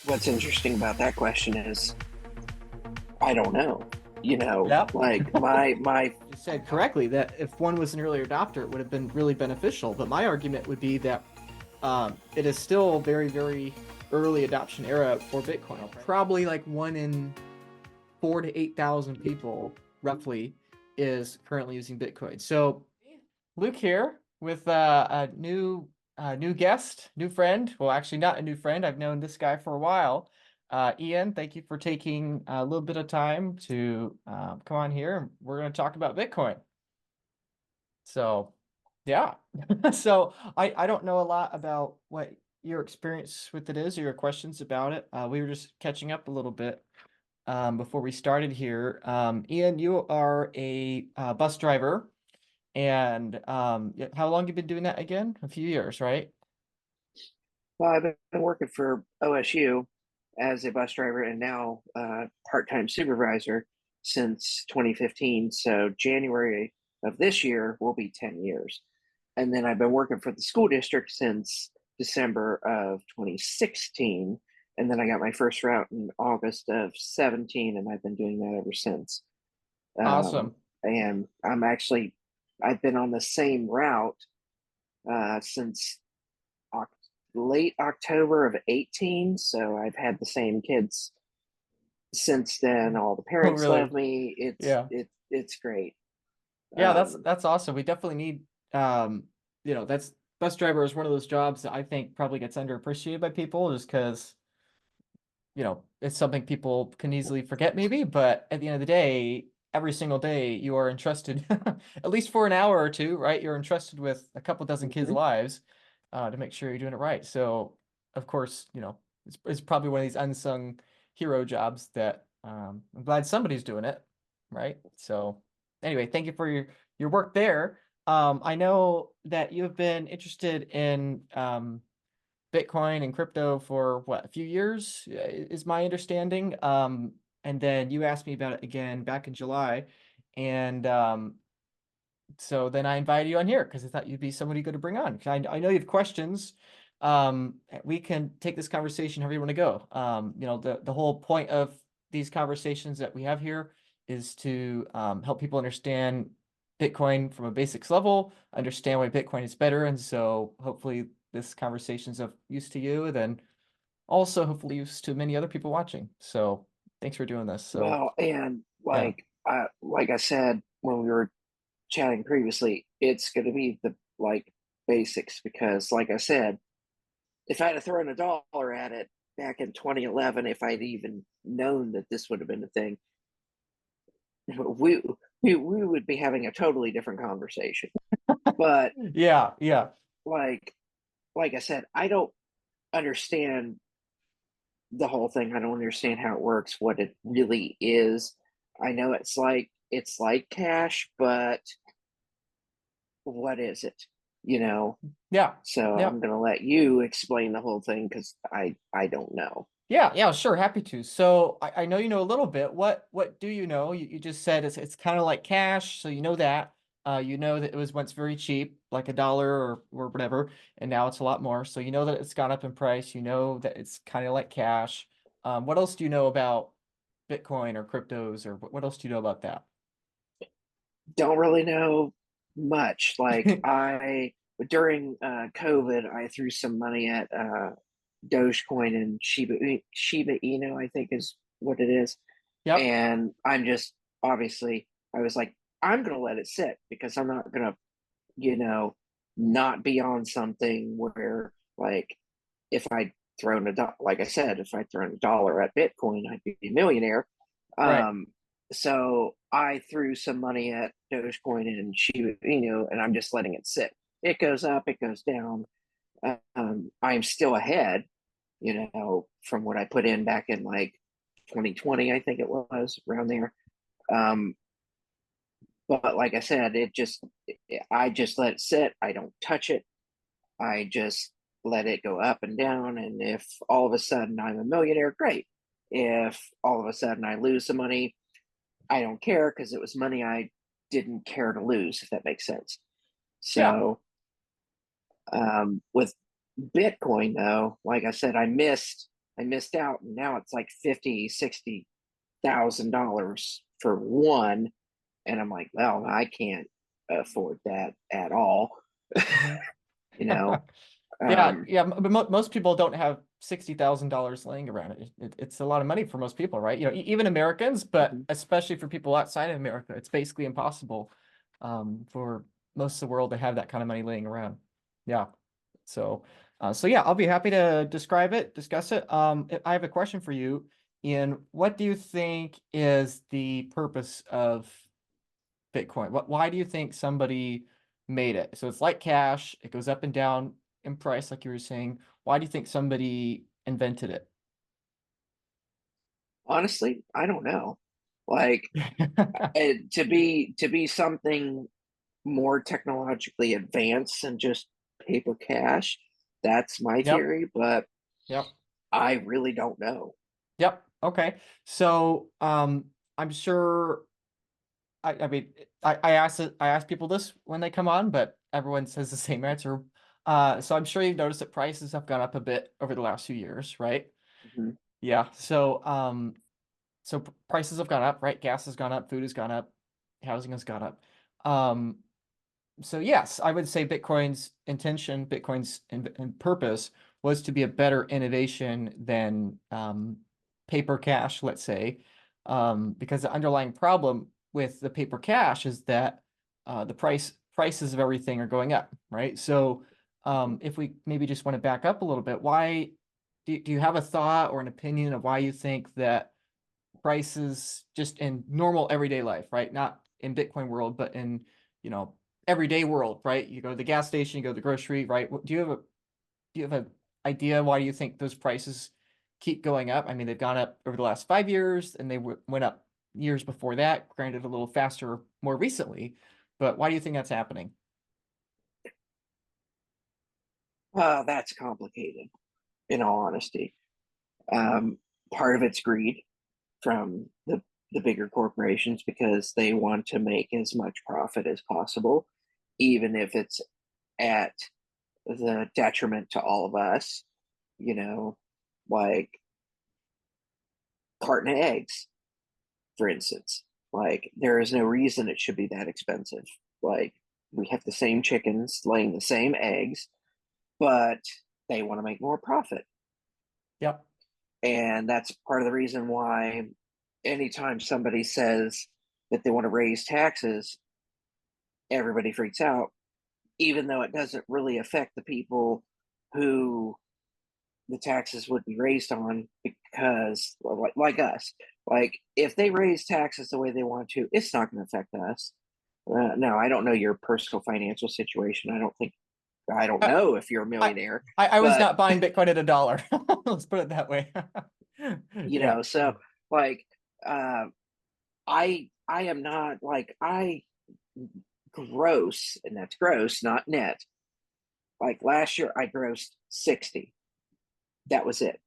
What's interesting about that question is I don't know. Yep. Like my You said correctly that if one was an early adopter, it would have been really beneficial. But my argument would be that it is still very, very early adoption era for Bitcoin. Probably like one in 4 to 8,000 people, roughly, is currently using Bitcoin. So Luke here with a new guest, new friend. Well, actually, not a new friend. I've known this guy for a while. Ian, thank you for taking a little bit of time to come on here. We're going to talk about Bitcoin. So, yeah. So I don't know a lot about what your experience with it is or your questions about it. We were just catching up a little bit before we started here. Ian, you are a bus driver, and yeah, how long you been doing that again? A few years, right? well, I've been working for OSU as a bus driver and now part-time supervisor since 2015. So January of this year will be 10 years. And then I've been working for the school district since December of 2016. And then I got my first route in August of 17, and I've been doing that ever since. Um, Awesome. and I've been on the same route since late October of 18. So I've had the same kids since then. All the Oh, parents love really? me. Yeah. It's great. Yeah, that's Um, that's awesome. We definitely need that's bus driver is one of those jobs that I think probably gets underappreciated by people just because it's something people can easily forget maybe, but at the end of the day, every single day you are entrusted, at least for an hour or two, right? You're entrusted with a couple dozen kids' mhm. lives to make sure you're doing it right. So, of course, it's probably one of these unsung hero jobs that I'm glad somebody's doing it, right? So, anyway, thank you for your work there. I know that you've been interested in Bitcoin and crypto for what, a few years, is my understanding. And then you asked me about it again back in July. And so then I invited you on here because I thought you'd be somebody good to bring on. 'Cause I know you have questions. We can take this conversation however you want to go. The whole point of these conversations that we have here is to help people understand Bitcoin from a basics level, understand why Bitcoin is better. And so hopefully this conversation is of use to you, and then also hopefully use to many other people watching. So thanks for doing this. So Well, and yeah. like I said when we were chatting previously, it's going to be the like basics because, like I said, if I'd have thrown $1 at it back in 2011, if I'd even known that this would have been a thing, we we would be having a totally different conversation. But Yeah, yeah. like like I said, I don't understand the whole thing. I don't understand how it works, what it really is. I know it's like cash, but what is it? You know, Yeah. so Yeah. I'm gonna let you explain the whole thing because I don't know. Yeah, yeah, sure, happy to. So I know you know a little bit. What do you know? You just said it's kind of like cash, so you know that. You know that it was once very cheap, like $1 or whatever, and now it's a lot more. So you know that it's gone up in price. You know that it's kind of like cash. What else do you know about Bitcoin or cryptos, or what else do you know about that? Don't really know much. Like I during COVID, I threw some money at Dogecoin and Shiba Inu, I think is what it is. Yep. And I'm just obviously I was like, I'm gonna let it sit because I'm not gonna, you know, not be on something where like if I'd thrown like I said, if I'd thrown $1 at Bitcoin, I'd be a millionaire. Right. Um, so I threw some money at Dogecoin and Shiba Inu, and I'm just letting it sit. It goes up, it goes down. I'm still ahead, from what I put in back in like 2020, I think it was around there. Um, but like I said, I just let it sit. I don't touch it. I just let it go up and down. And if all of a sudden I'm a millionaire, great. If all of a sudden I lose some money, I don't care because it was money I didn't care to lose, if that makes sense. Yeah. So with Bitcoin, though, like I said, I missed. I missed out, and now it's like 50, $60,000 for one, and I'm like, well, I can't afford that at all. Mhm. you know, Yeah, um, yeah, but most people don't have $60,000 laying around. It's a lot of money for most people, right? You know, even Americans, but mhm. especially for people outside of America, it's basically impossible for most of the world to have that kind of money laying around. Yeah. So, so yeah, I'll be happy to describe it, discuss it. I have a question for you, Ian. What do you think is the purpose of Bitcoin? Why do you think somebody made it? So it's like cash, it goes up and down in price, like you were saying. Why do you think somebody invented it? Honestly, I don't know. Like to be something more technologically advanced than just paper cash. That's my Yep, theory, but yep, I really don't know. yep. Okay. So I'm sure I mean I ask people this when they come on, but everyone says the same answer. So I'm sure you've noticed that prices have gone up a bit over the last few years, right? Mhm. Yeah. So prices have gone up, right? Gas has gone up, food has gone up, housing has gone up. Um, so yes, I would say Bitcoin's intention, Bitcoin's purpose was to be a better innovation than paper cash, let's say, because the underlying problem with the paper cash is that the prices of everything are going up, right? So Mhm. if we maybe just want to back up a little bit, why do you have a thought or an opinion of why you think that prices just in normal everyday life, right? Not in Bitcoin world, but in, you know, everyday world, right? You go to the gas station, you go to the grocery, right? Do you have an idea why you think those prices keep going up? I mean, they've gone up over the last 5 years and they went up years before that, granted a little faster more recently, but why do you think that's happening? That's complicated, in all honesty. Um, Part of it's greed from the bigger corporations because they want to make as much profit as possible, even if it's at the detriment to all of us. You know, like carton of eggs, for instance. Like there is no reason it should be that expensive. Like we have the same chickens laying the same eggs, but they want to make more profit. Yep. And that's part of the reason why anytime somebody says that they want to raise taxes, everybody freaks out, even though it doesn't really affect the people who the taxes would be raised on because, like us, like if they raise taxes the way they want to, it's not going to affect us. No, I don't know your personal financial situation. I don't I, know if you're a I, millionaire, I was but not buying Bitcoin at $1. Let's put it that way. Yeah. so like, uh, I am not like I gross, and that's gross, not net. Like last year, I grossed 60. That was it.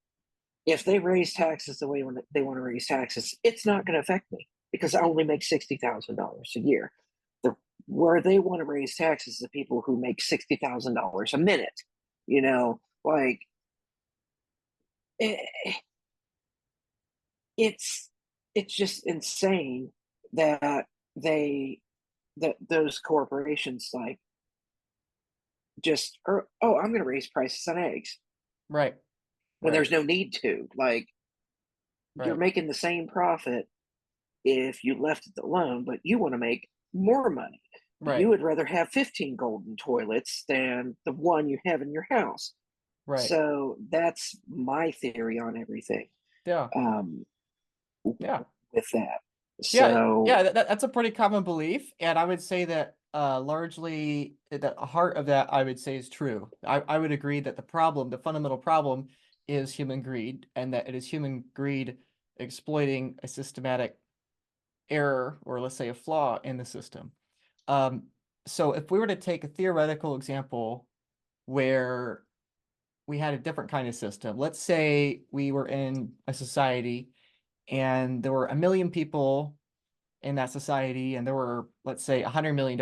If they raise taxes the way when they want to raise taxes, it's not going to affect me because I only make $60,000 a year. The Where they want to raise taxes, the people who make $60,000 a minute, like it, it's it's just insane that they that those corporations like just oh, I'm going to raise prices on eggs Right. when Right. there's no need to. Like you're Right. making the same profit if you left it alone, but you want to make more money. You Right. would rather have 15 golden toilets than the one you have in your house. Right. So that's my theory on everything, Yeah. um, Yeah. with that. Yeah. So, Yeah. That's a pretty common belief. And I would say that largely the heart of that, I would say is true. I would agree that the fundamental problem is human greed and that it is human greed exploiting a systematic error or let's say a flaw in the system. Um, so if we were to take a theoretical example where we had a different kind of system, let's say we were in a society and there were a million people in that society, and there were, let's say, $100 million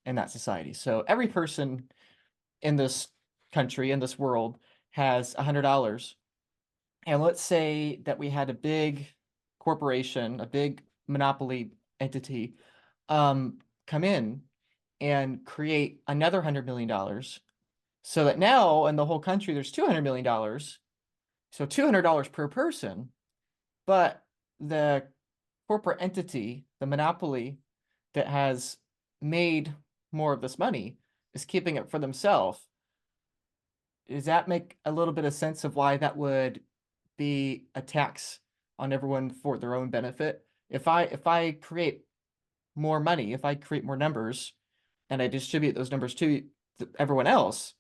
in that society. So every person in this country, in this world, has $100. And let's say that we had a big corporation, a big monopoly entity, come in and create another $100 million, so that now in the whole country there's $200 million, so $200 per person. But the corporate entity, the monopoly that has made more of this money, is keeping it for themselves. Does that make a little bit of sense of why that would be a tax on everyone for their own benefit? If I create more money, if I create more numbers and I distribute those numbers to everyone else,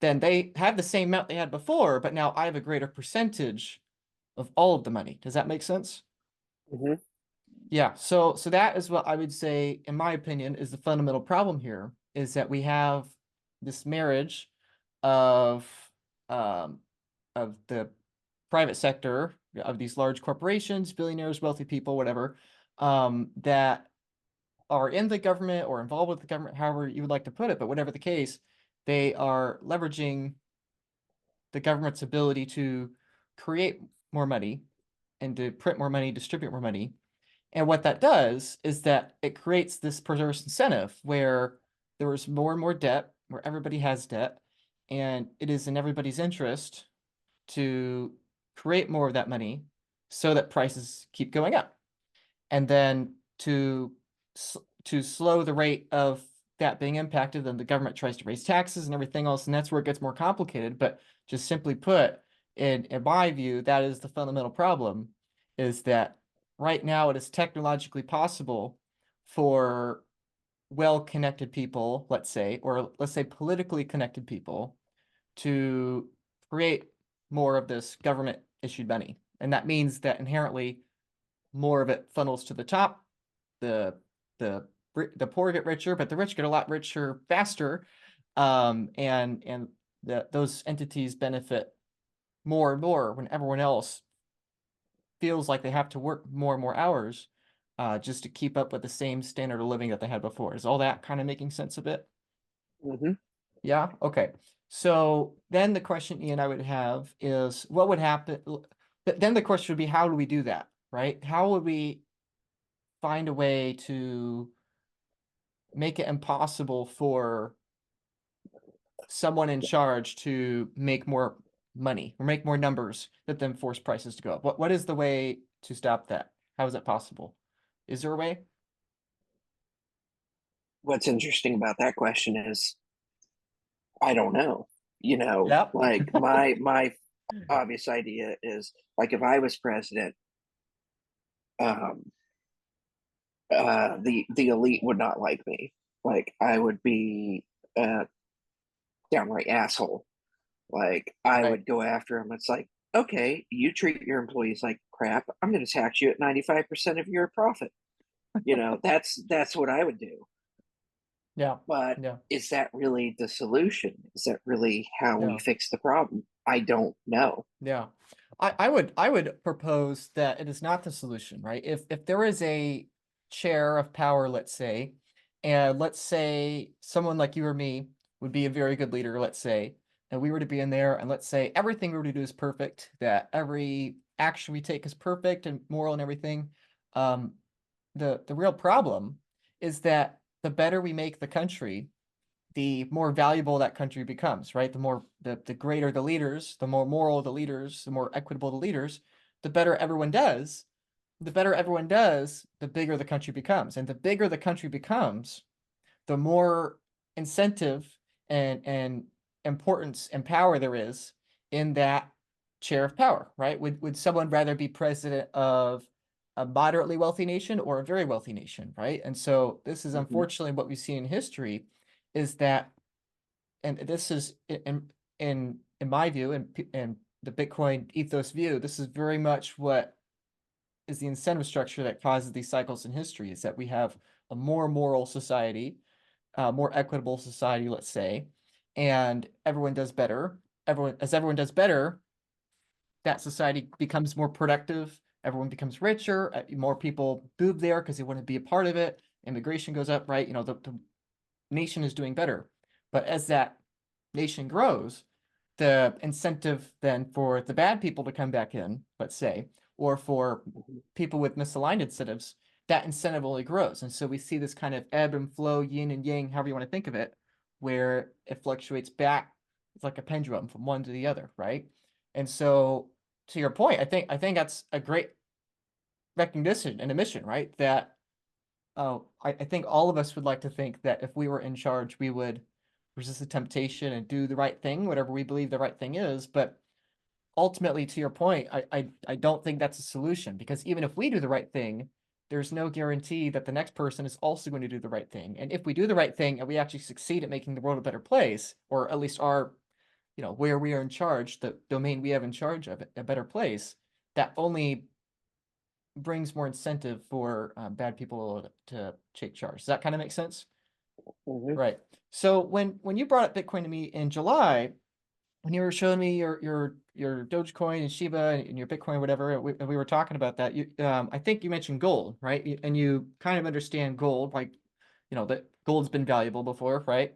then they have the same amount they had before, but now I have a greater percentage of all of the money. Does that make sense? Hmm. Yeah, so that is what I would say, in my opinion, is the fundamental problem here, is that we have this marriage of um of the private sector, of these large corporations, billionaires, wealthy people, whatever, that are in the government or involved with the government, however you would like to put it, but whatever the case, they are leveraging the government's ability to create more money and to print more money, distribute more money. And what that does is that it creates this perverse incentive where there is more and more debt, where everybody has debt, and it is in everybody's interest to create more of that money so that prices keep going up. And then to slow the rate of that being impacted, then the government tries to raise taxes and everything else, and that's where it gets more complicated. But just simply put, in my view, that is the fundamental problem, is that right now it is technologically possible for well-connected people, let's say, or let's say politically connected people, to create more of this government issued money. And that means that inherently more of it funnels to the top. The the the poor get richer, but the rich get a lot richer faster. And those entities benefit more and more when everyone else feels like they have to work more and more hours, just to keep up with the same standard of living that they had before. Is all that kind of making sense a bit? Hmm. Yeah. Okay. So then the question Ian I would have is, what would happen? Then the question would be, how do we do that, right? How would we find a way to make it impossible for someone in charge to make more money or make more numbers that then force prices to go up? What is the way to stop that? How is that possible? Is there a way? What's interesting about that question is I don't know. Yep. Like my obvious idea is like if I was president, um, the elite would not like me. Like I would be a downright asshole. Like I Right. would go after him. It's like, okay, you treat your employees like crap. I'm going to tax you at 95% of your profit. That's what I would do. Yeah. But Yeah. is that really the solution? Is that really how we Yeah. fix the problem? I don't know. Yeah. I would propose that it is not the solution, right? If there is a chair of power, let's say, and let's say someone like you or me would be a very good leader, let's say, and we were to be in there, and let's say everything we were to do is perfect, that every action we take is perfect and moral and everything. Um, the real problem is that the better we make the country, the more valuable that country becomes, right? The greater the leaders, the more moral the leaders, the more equitable the leaders, the better everyone does. The better everyone does, the bigger the country becomes. And the bigger the country becomes, the more incentive and importance and power there is in that chair of power, right? Would someone rather be president of a moderately wealthy nation or a very wealthy nation, right? And so this is Hmm. unfortunately what we see in history, is that, and this is in my view and the Bitcoin ethos view, this is very much what is the incentive structure that causes these cycles in history, is that we have a more moral society, more equitable society, let's say, and everyone does better. Everyone does better, that society becomes more productive. Everyone becomes richer. More people move there because they want to be a part of it. Immigration goes up, right? The nation is doing better. But as that nation grows, the incentive then for the bad people to come back in, let's say, or for Mhm. people with misaligned incentives, that incentive only grows. And so we see this kind of ebb and flow, yin and yang, however you want to think of it, where it fluctuates back. It's like a pendulum from one to the other, right? And so to your point, I think that's a great recognition and admission, right? That I think all of us would like to think that if we were in charge, we would resist the temptation and do the right thing, whatever we believe the right thing is. But ultimately, to your point, I don't think that's a solution, because even if we do the right thing, there's no guarantee that the next person is also going to do the right thing. And if we do the right thing and we actually succeed at making the world a better place, or at least our, where we are in charge, the domain we have in charge of it, a better place, that only brings more incentive for bad people to take charge. Does that kind of make sense? Mhm. Right. So when you brought up Bitcoin to me in July, when you were showing me your Dogecoin and Shiba and your Bitcoin, whatever, we were talking about that. I think you mentioned gold, right? And you kind of understand gold, like that gold's been valuable before, right?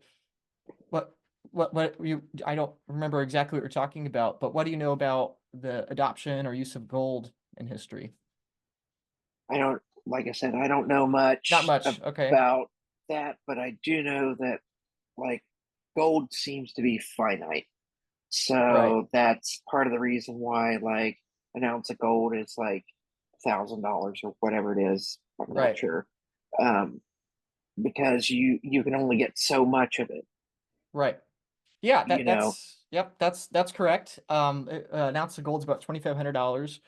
What what you I don't remember exactly what you're talking about, but what do you know about the adoption or use of gold in history? I don't, like I said, I don't know Not much much. Okay. about that, but I do know that like gold seems to be finite. Right. So that's part of the reason why like an ounce of gold is like $1,000 or whatever it is. I'm not Right. sure. Um, because you can only get so much of it, Right. Yeah, you know. yep, that's correct. An ounce of gold's about $2,500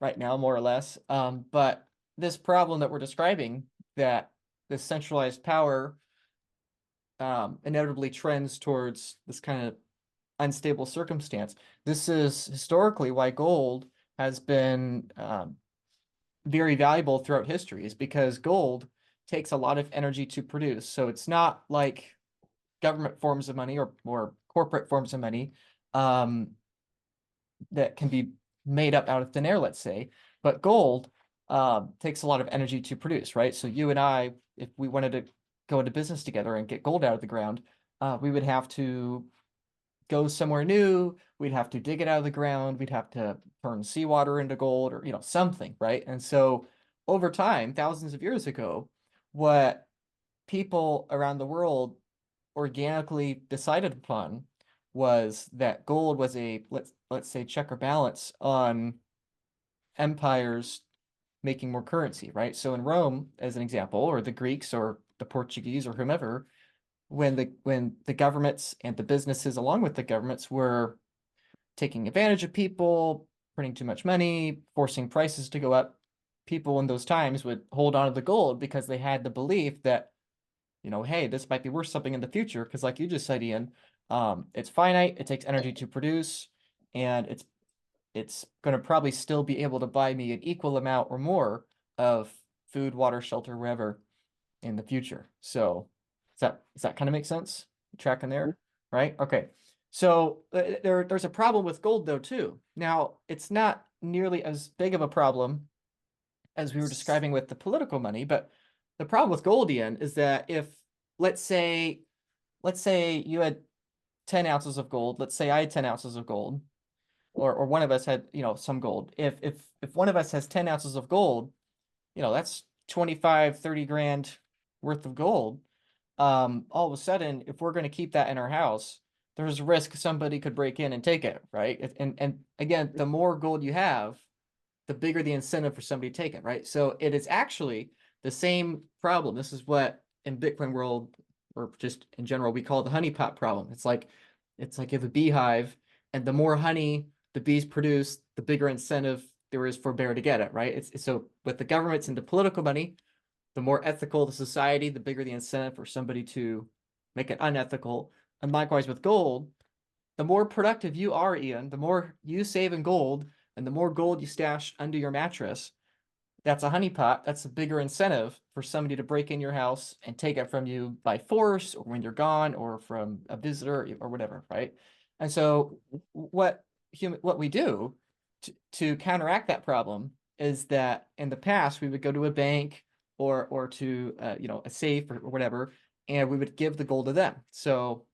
right now, more or less. But this problem that we're describing, that this centralized power inevitably trends towards this kind of unstable circumstance. This is historically why gold has been very valuable throughout history, is because gold takes a lot of energy to produce. So it's not like government forms of money or corporate forms of money um, that can be made up out of thin air, let's say. But gold takes a lot of energy to produce, right? So you and I, if we wanted to go into business together and get gold out of the ground, we would have to go somewhere new. We'd have to dig it out of the ground. We'd have to turn seawater into gold, or something, right? And so over time, thousands of years ago, what people around the world organically decided upon was that gold was a, let's say, check or balance on empires making more currency, right? So in Rome, as an example, or the Greeks or the Portuguese or whomever, when the governments and the businesses along with the governments were taking advantage of people, printing too much money, forcing prices to go up, people in those times would hold on to the gold because they had the belief that, hey, this might be worth something in the future. Because like you just said, Ian, it's finite, it takes energy to produce, and it's going to probably still be able to buy me an equal amount or more of food, water, shelter, wherever in the future. So does that kind of make sense? Tracking there, right? Okay. So there's a problem with gold though too. Now it's not nearly as big of a problem as we were describing with the political money, but the problem with gold, Ian, is that if let's say let's say you had 10 ounces of gold, let's say I had 10 ounces of gold, or one of us had, some gold. If one of us has 10 ounces of gold, that's 25, 30 grand worth of gold. All of a sudden, if we're going to keep that in our house, there's a risk somebody could break in and take it, right? And again, the more gold you have, the bigger the incentive for somebody to take it, right? So it is actually the same problem. This is what in Bitcoin world, or just in general, we call the honeypot problem. It's like you have a beehive, and the more honey the bees produce, the bigger incentive there is for a bear to get it, right? It's so with the governments and the political money, the more ethical the society, the bigger the incentive for somebody to make it unethical. And likewise with gold, the more productive you are, Ian, the more you save in gold, and the more gold you stash under your mattress, that's a honeypot. That's a bigger incentive for somebody to break in your house and take it from you by force, or when you're gone, or from a visitor, or whatever, right? And so what we do to counteract that problem is that in the past we would go to a bank or to a safe or whatever, and we would give the gold to them. So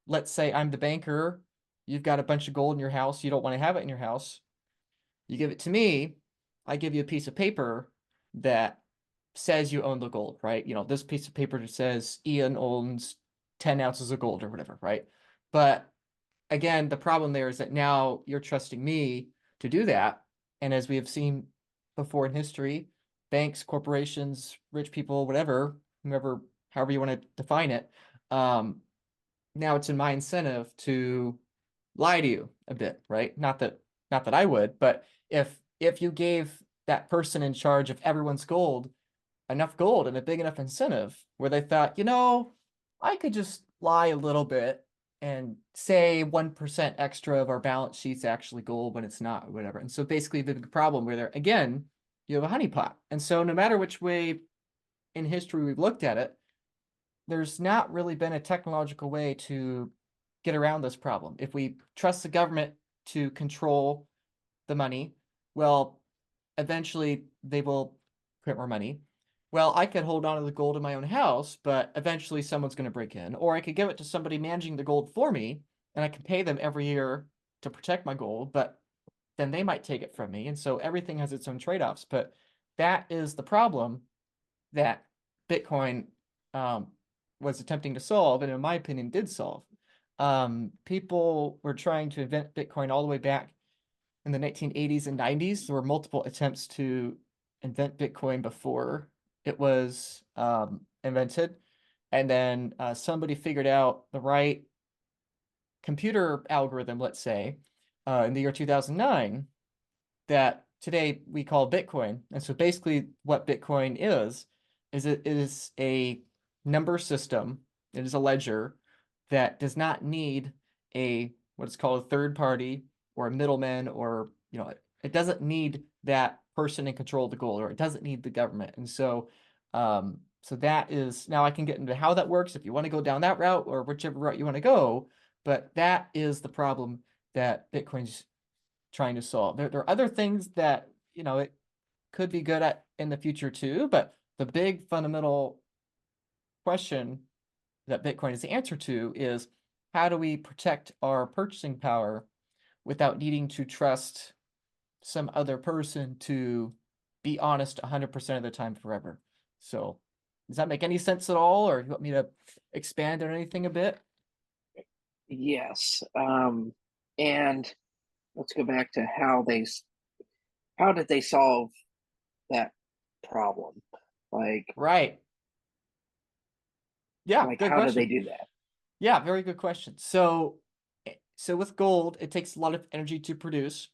let's say I'm the banker you've got a bunch of gold in your house, you don't want to have it in your house. You give it to me, I give you a piece of paper that says you own the gold, right? This piece of paper that says Ian owns 10 ounces of gold or whatever, right? But again, the problem there is that now you're trusting me to do that. And as we have seen before in history, banks, corporations, rich people, whatever, whoever, however you want to define it, now it's in my incentive to lie to you a bit, right? Not that I would, but if you gave that person in charge of everyone's gold enough gold and a big enough incentive where they thought, I could just lie a little bit and say 1% extra of our balance sheet's actually gold when it's not, or whatever. And so basically the big problem where there, again, you have a honeypot. And so no matter which way in history we've looked at it, there's not really been a technological way to get around this problem. If we trust the government to control the money, well, eventually they will print more money. Well, I could hold on to the gold in my own house, but eventually someone's going to break in. Or I could give it to somebody managing the gold for me, and I can pay them every year to protect my gold, but then they might take it from me. And so everything has its own trade-offs. But that is the problem that Bitcoin was attempting to solve, and in my opinion, did solve. People were trying to invent Bitcoin all the way back in the 1980s and 90s. There were multiple attempts to invent Bitcoin before it was invented. And then somebody figured out the right computer algorithm, let's say, in the year 2009, that today we call Bitcoin. And so basically what Bitcoin is it is a number system. It is a ledger that does not need a what is called a third party or a middleman, or it doesn't need that person in control of the gold, or it doesn't need the government. And so so that is, now I can get into how that works if you want to go down that route or whichever route you want to go, but that is the problem that Bitcoin's trying to solve. There are other things that it could be good at in the future too, but the big fundamental question that Bitcoin is the answer to is, how do we protect our purchasing power without needing to trust some other person to be honest 100% of the time forever? So does that make any sense at all, or you want me to expand on anything a bit? Yes. And let's go back to how did they solve that problem? Like, Right. Yeah, like good how did they question. do that? Yeah, very good question. So with gold, it takes a lot of energy to produce.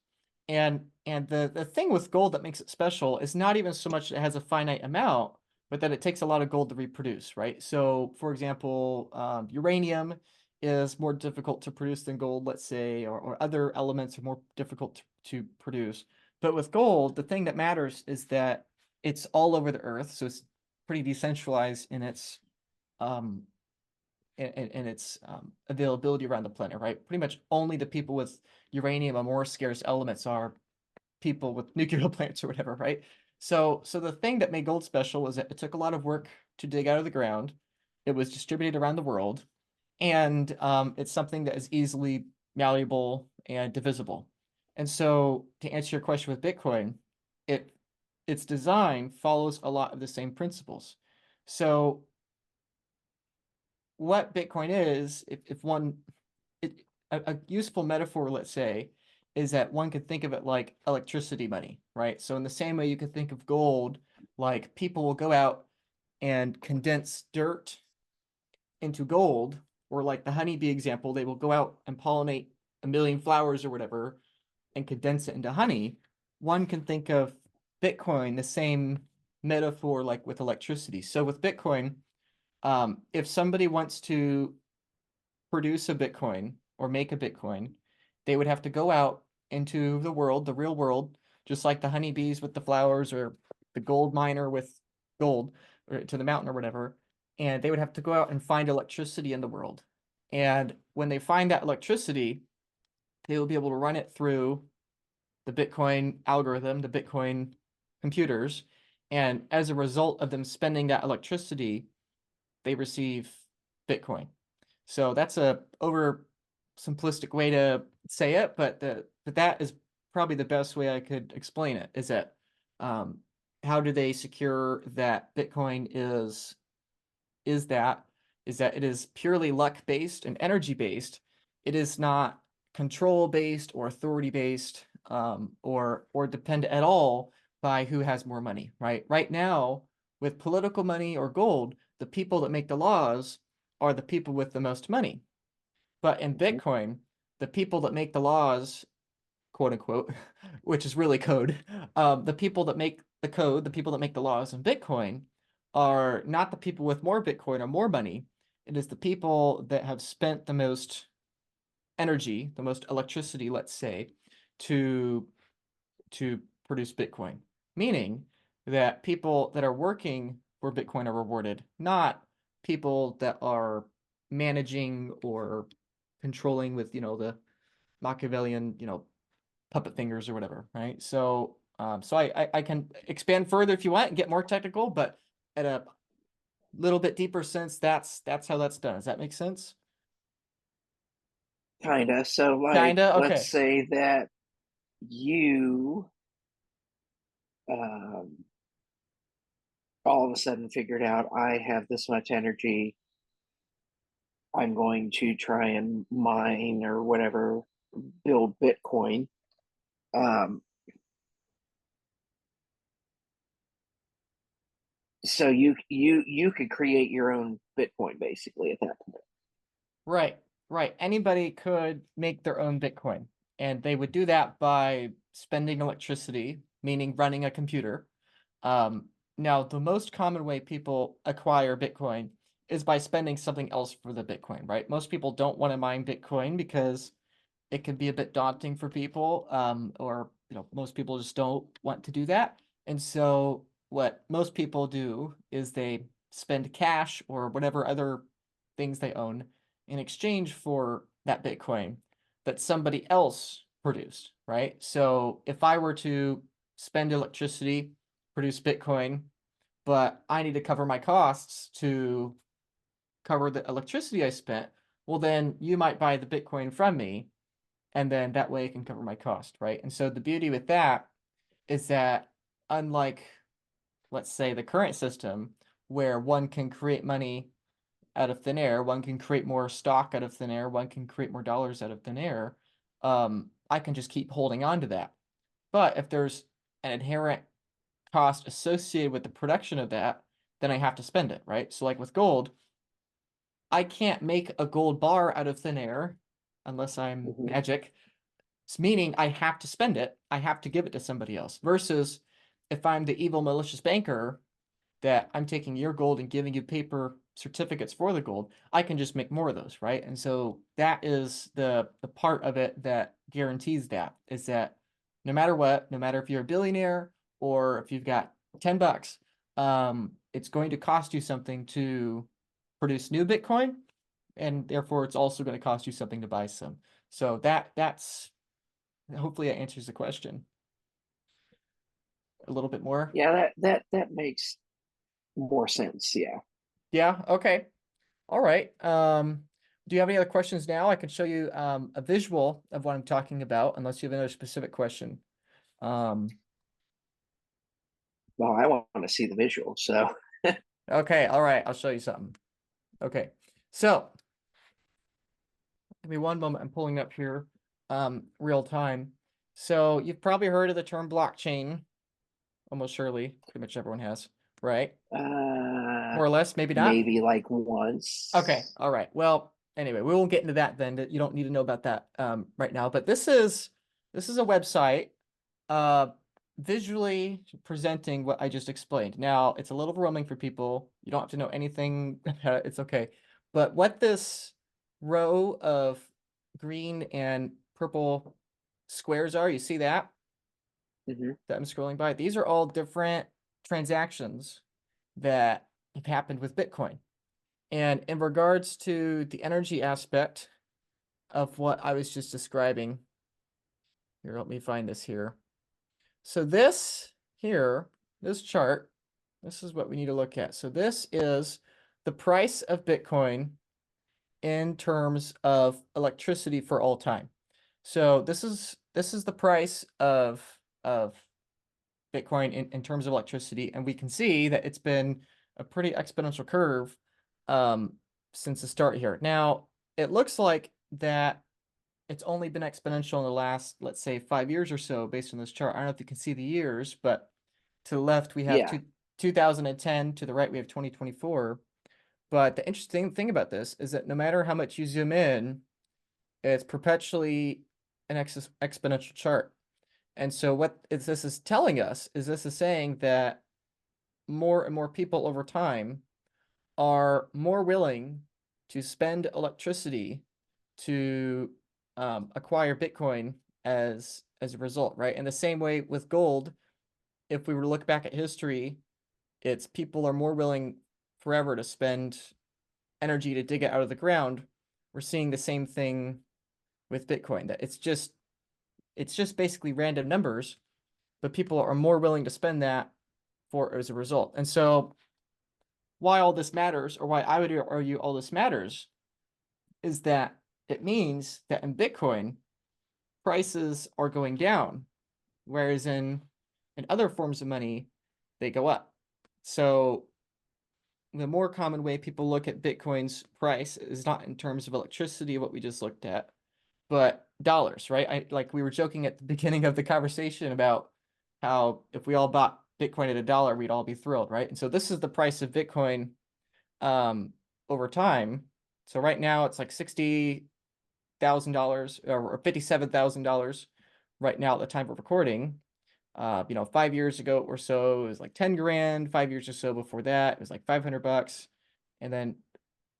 And the thing with gold that makes it special is not even so much it has a finite amount, but that it takes a lot of gold to reproduce, right? So for example, uranium is more difficult to produce than gold, let's say, or other elements are more difficult to produce. But with gold, the thing that matters is that it's all over the earth, so it's pretty decentralized in its um, and its availability around the planet, right? Pretty much only the people with uranium or more scarce elements are people with nuclear plants or whatever, right? So the thing that made gold special was that it took a lot of work to dig out of the ground. It was distributed around the world, and it's something that is easily malleable and divisible. And so to answer your question with Bitcoin, it its design follows a lot of the same principles. So what Bitcoin is, if one, a useful metaphor, let's say, is that one could think of it like electricity money, right? So in the same way you could think of gold, like people will go out and condense dirt into gold, or like the honeybee example, they will go out and pollinate a million flowers or whatever and condense it into honey. One can think of Bitcoin the same metaphor like with electricity. So with Bitcoin, if somebody wants to produce a Bitcoin or make a Bitcoin, they would have to go out into the world, the real world, just like the honeybees with the flowers or the gold miner with gold or to the mountain or whatever. And they would have to go out and find electricity in the world. And when they find that electricity, they will be able to run it through the Bitcoin algorithm, the Bitcoin computers. And as a result of them spending that electricity, they receive Bitcoin. So that's a simplistic way to say it, but that is probably the best way I could explain it. Is that how do they secure that Bitcoin is that it is purely luck based and energy based. It is not control based or authority based, or depend at all by who has more money, right? Right now, with political money or gold, the people that make the laws are the people with the most money. But in Mhm. Bitcoin, the people that make the laws, quote unquote, which is really code, the people that make the code, the people that make the laws in Bitcoin are not the people with more Bitcoin or more money. It is the people that have spent the most energy, the most electricity, let's say, to produce Bitcoin. Meaning that people that are working for Bitcoin are rewarded, not people that are managing or controlling with, the Machiavellian, puppet fingers or whatever, right? So, I can expand further if you want and get more technical, but at a little bit deeper sense, that's how that's done. Does that make sense? Kinda. So, like, Kinda. let's Okay. say that you um, all of a sudden figured out I have this much energy. I'm going to try and mine or whatever, build Bitcoin. Um, so you could create your own Bitcoin basically at that point. Right. Right. Anybody could make their own Bitcoin, and they would do that by spending electricity, meaning running a computer. Um, Now, the most common way people acquire Bitcoin is by spending something else for the Bitcoin, right? Most people don't want to mine Bitcoin because it can be a bit daunting for people, or most people just don't want to do that. And so, what most people do is they spend cash or whatever other things they own in exchange for that Bitcoin that somebody else produced, right? So, if I were to spend electricity, produce Bitcoin, but I need to cover my costs to cover the electricity I spent, well, then you might buy the Bitcoin from me, and then that way it can cover my cost, right? And so the beauty with that is that, unlike, let's say, the current system where one can create money out of thin air, one can create more stock out of thin air, one can create more dollars out of thin air, I can just keep holding on to that. But if there's an inherent cost associated with the production of that, then I have to spend it, right? So like with gold, I can't make a gold bar out of thin air unless I'm Mhm. magic. It's meaning I have to spend it. I have to give it to somebody else. Versus if I'm the evil malicious banker that I'm taking your gold and giving you paper certificates for the gold, I can just make more of those, right? And so that is the part of it that guarantees that, is that no matter what, no matter if you're a billionaire or if you've got $10, it's going to cost you something to produce new Bitcoin, and therefore it's also going to cost you something to buy some. So that's hopefully that answers the question a little bit more. Yeah, that makes more sense. Yeah. Yeah, okay. All right. Do you have any other questions now? I can show you a visual of what I'm talking about, unless you have another specific question. Um, Well, I want to see the visual. So, okay, all right, I'll show you something. Okay, so give me one moment. I'm pulling up here real time. So you've probably heard of the term blockchain, almost surely. Pretty much everyone has, right? uh, More or less, maybe not. maybe like Okay, once. all right. Well, anyway, we won't get into that then. You don't need to know about that right now. But this is a website uh visually presenting what I just explained. Now, it's a little overwhelming for people. You don't have to know anything about it. It's okay. But what this row of green and purple squares are, you see that Hmm. that I'm scrolling by? These are all different transactions that have happened with Bitcoin. And in regards to the energy aspect of what I was just describing, here, let me find this here. So this here, this chart, this is what we need to look at. So this is the price of Bitcoin in terms of electricity for all time. So this is the price of Bitcoin in terms of electricity, and we can see that it's been a pretty exponential curve since the start here. Now, it looks like that it's only been exponential in the last, let's say, 5 years or so, based on this chart. I don't know if you can see the years, but to the left we have Yeah, 2010, to the right we have 2024. But the interesting thing about this is that no matter how much you zoom in, it's perpetually an exponential chart. And so this is telling us is this is saying that more and more people over time are more willing to spend electricity to acquire Bitcoin as a result, right? In the same way with gold, if we were to look back at history, it's people are more willing forever to spend energy to dig it out of the ground. We're seeing the same thing with Bitcoin, that it's just basically random numbers, but people are more willing to spend that for as a result. And so why all this matters, or why I would argue all this matters, is that it means that in Bitcoin, prices are going down, whereas in other forms of money, they go up. So the more common way people look at Bitcoin's price is not in terms of electricity, what we just looked at, but dollars, right? Like we were joking at the beginning of the conversation about how if we all bought Bitcoin at $1, we'd all be thrilled, right? And so this is the price of Bitcoin um, over time. So right now it's like $60,000 or $57,000 right now at the time of recording. 5 years ago or so, it was like 10 grand. 5 years or so before that, it was like $500. And then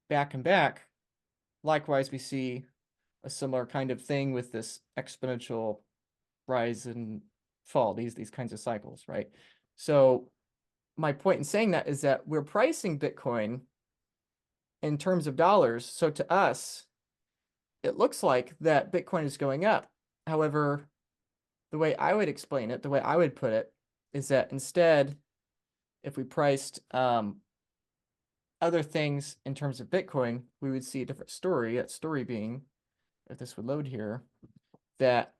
back and back, likewise, we see a similar kind of thing with this exponential rise and fall, these kinds of cycles, right? So my point in saying that is that we're pricing Bitcoin in terms of dollars. So to us, it looks like that Bitcoin is going up. However, the way I would explain it, the way I would put it, is that instead, if we priced other things in terms of Bitcoin, we would see a different story. That story being, if this would load here, that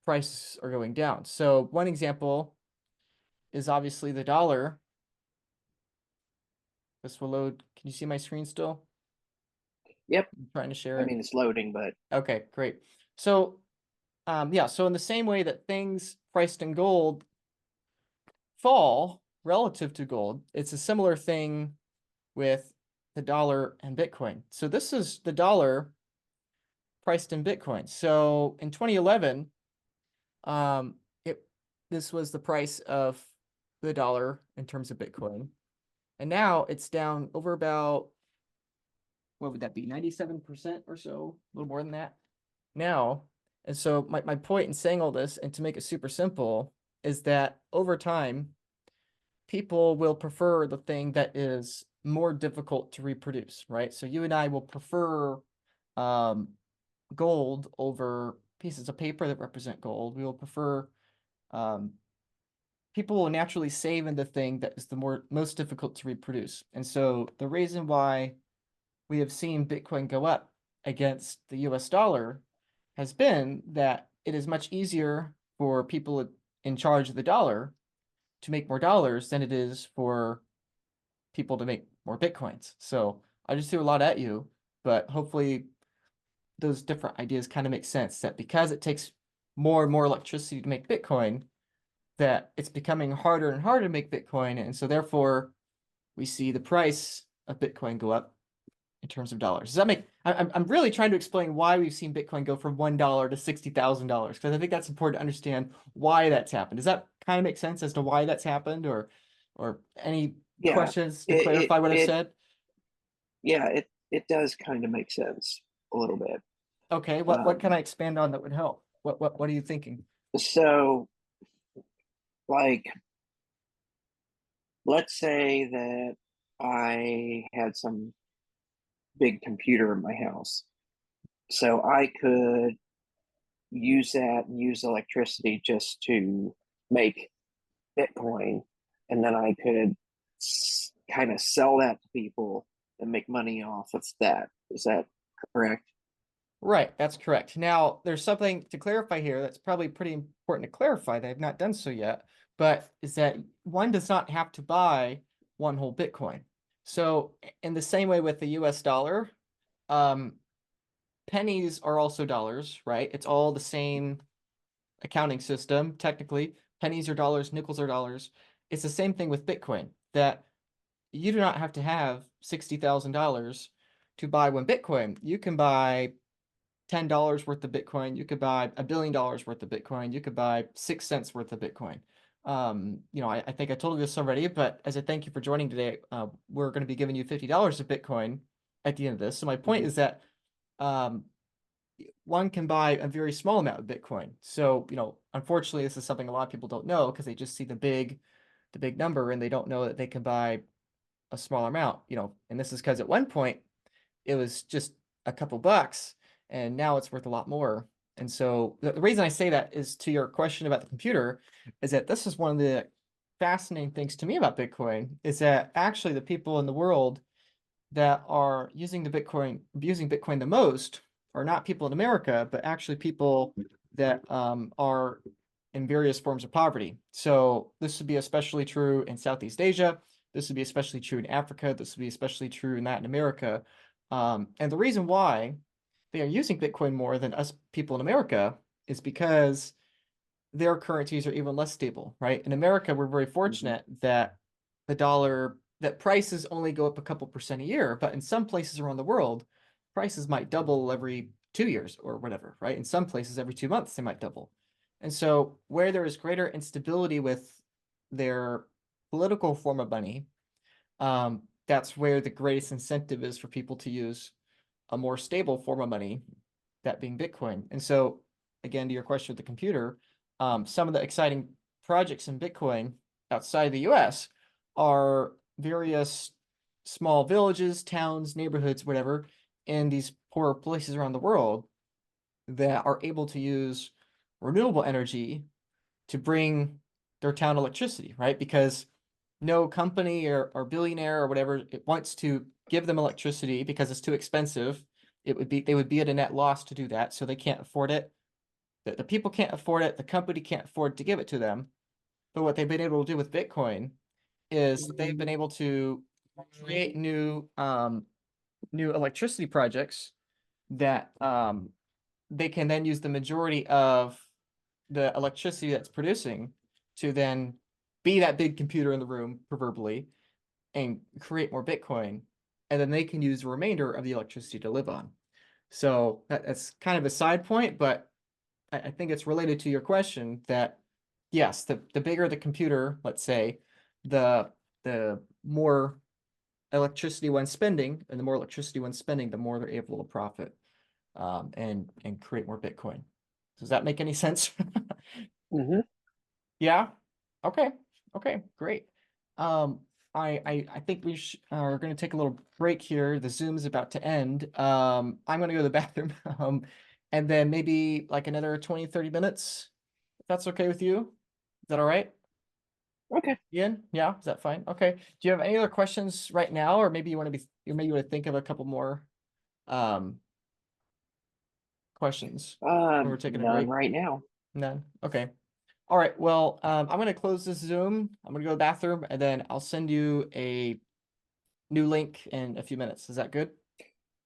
prices are going down. So one example is obviously the dollar. This will load. Can you see my screen still? yep. I'm trying to share I it. mean, it's loading, but Okay, great. So yeah, so in the same way that things priced in gold fall relative to gold, it's a similar thing with the dollar and Bitcoin. So this is the dollar priced in Bitcoin. So in 2011, um, it this was the price of the dollar in terms of Bitcoin. And now it's down over about, what would that be, 97% or so, a little more than that now. And so my point in saying all this, and to make it super simple, is that over time, people will prefer the thing that is more difficult to reproduce, right? So you and I will prefer um, gold over pieces of paper that represent gold. We will prefer, um, people will naturally save in the thing that is the most difficult to reproduce. And so the reason why we have seen Bitcoin go up against the US dollar has been that it is much easier for people in charge of the dollar to make more dollars than it is for people to make more Bitcoins. So I just threw a lot at you, but hopefully those different ideas kind of make sense, that because it takes more and more electricity to make Bitcoin, that it's becoming harder and harder to make Bitcoin. And so therefore we see the price of Bitcoin go up in terms of dollars. Does that make, I'm really trying to explain why we've seen Bitcoin go from $1 to $60,000, because I think that's important to understand why that's happened. Does that kind of make sense as to why that's happened, or any yeah, questions to it clarify what I've it said? yeah, it does kind of make sense a little bit. Okay, what can Um, I expand on that would help? What are you thinking? so, like, let's say that I had some big computer in my house, so I could use that and use electricity just to make Bitcoin, and then I could kind of sell that to people and make money off of that. Is that correct? Right, that's correct. Now, there's something to clarify here that's probably pretty important to clarify that I've not done so yet, but is that one does not have to buy one whole Bitcoin. So, in the same way with the US dollar, um, pennies are also dollars, right? It's all the same accounting system, technically. Pennies are dollars, nickels are dollars. It's the same thing with Bitcoin, that you do not have to have $60,000 to buy one Bitcoin. You can buy $10 worth of Bitcoin. You could buy $1 billion worth of Bitcoin. You could buy 6 cents worth of Bitcoin. I think I told you this already, but as a thank you for joining today, we're going to be giving you $50 of Bitcoin at the end of this. So my point Hmm. is that um, one can buy a very small amount of Bitcoin. So, unfortunately, this is something a lot of people don't know because they just see the big number and they don't know that they can buy a smaller amount, and this is because at one point it was just a couple bucks and now it's worth a lot more. And so the reason I say that is to your question about the computer is that this is one of the fascinating things to me about Bitcoin is that actually the people in the world that are using Bitcoin the most are not people in America, but actually people that are in various forms of poverty. So this would be especially true in Southeast Asia. This would be especially true in Africa. This would be especially true in Latin America. And the reason why they are using Bitcoin more than us people in America is because their currencies are even less stable, right? In America, we're very Hmm. fortunate that that prices only go up a couple percent a year, but in some places around the world, prices might double every 2 years or whatever, right? In some places, every 2 months, they might double. And so, where there is greater instability with their political form of money, that's where the greatest incentive is for people to use a more stable form of money, that being Bitcoin. And so, again, to your question with the computer, some of the exciting projects in Bitcoin outside the US are various small villages, towns, neighborhoods, whatever, in these poor places around the world that are able to use renewable energy to bring their town electricity, right? Because no company or billionaire or whatever it wants to give them electricity because it's too expensive. They would be at a net loss to do that, so they can't afford it. The people can't afford it, the company can't afford to give it to them. But what they've been able to do with Bitcoin is they've been able to create new electricity projects that they can then use the majority of the electricity that's producing to then be that big computer in the room, proverbially, and create more Bitcoin. And then they can use the remainder of the electricity to live on. So that's kind of a side point, but I think it's related to your question that yes, the bigger the computer, let's say, the the more electricity one spending, and the more electricity one spending, the more they're able to profit and create more Bitcoin. Does that make any sense? Hmm. Yeah. Okay. Okay. Great. Um, I think we are going to take a little break here. The Zoom is about to end. I'm going to go to the bathroom. And then maybe like another 20, 30 minutes, if that's okay with you. Is that all right? Okay. Ian? Yeah, is that fine? Okay. Do you have any other questions right now, or maybe you want to think of a couple more um questions when we're taking a None break? right now. None. Okay. All right. Well, I'm going to close this Zoom. I'm going to go to the bathroom and then I'll send you a new link in a few minutes. Is that good?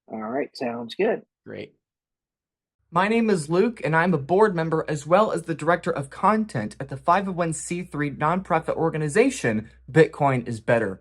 All right, sounds good. Great. My name is Luke, and I'm a board member as well as the director of content at the 501c3 nonprofit organization, Bitcoin is Better.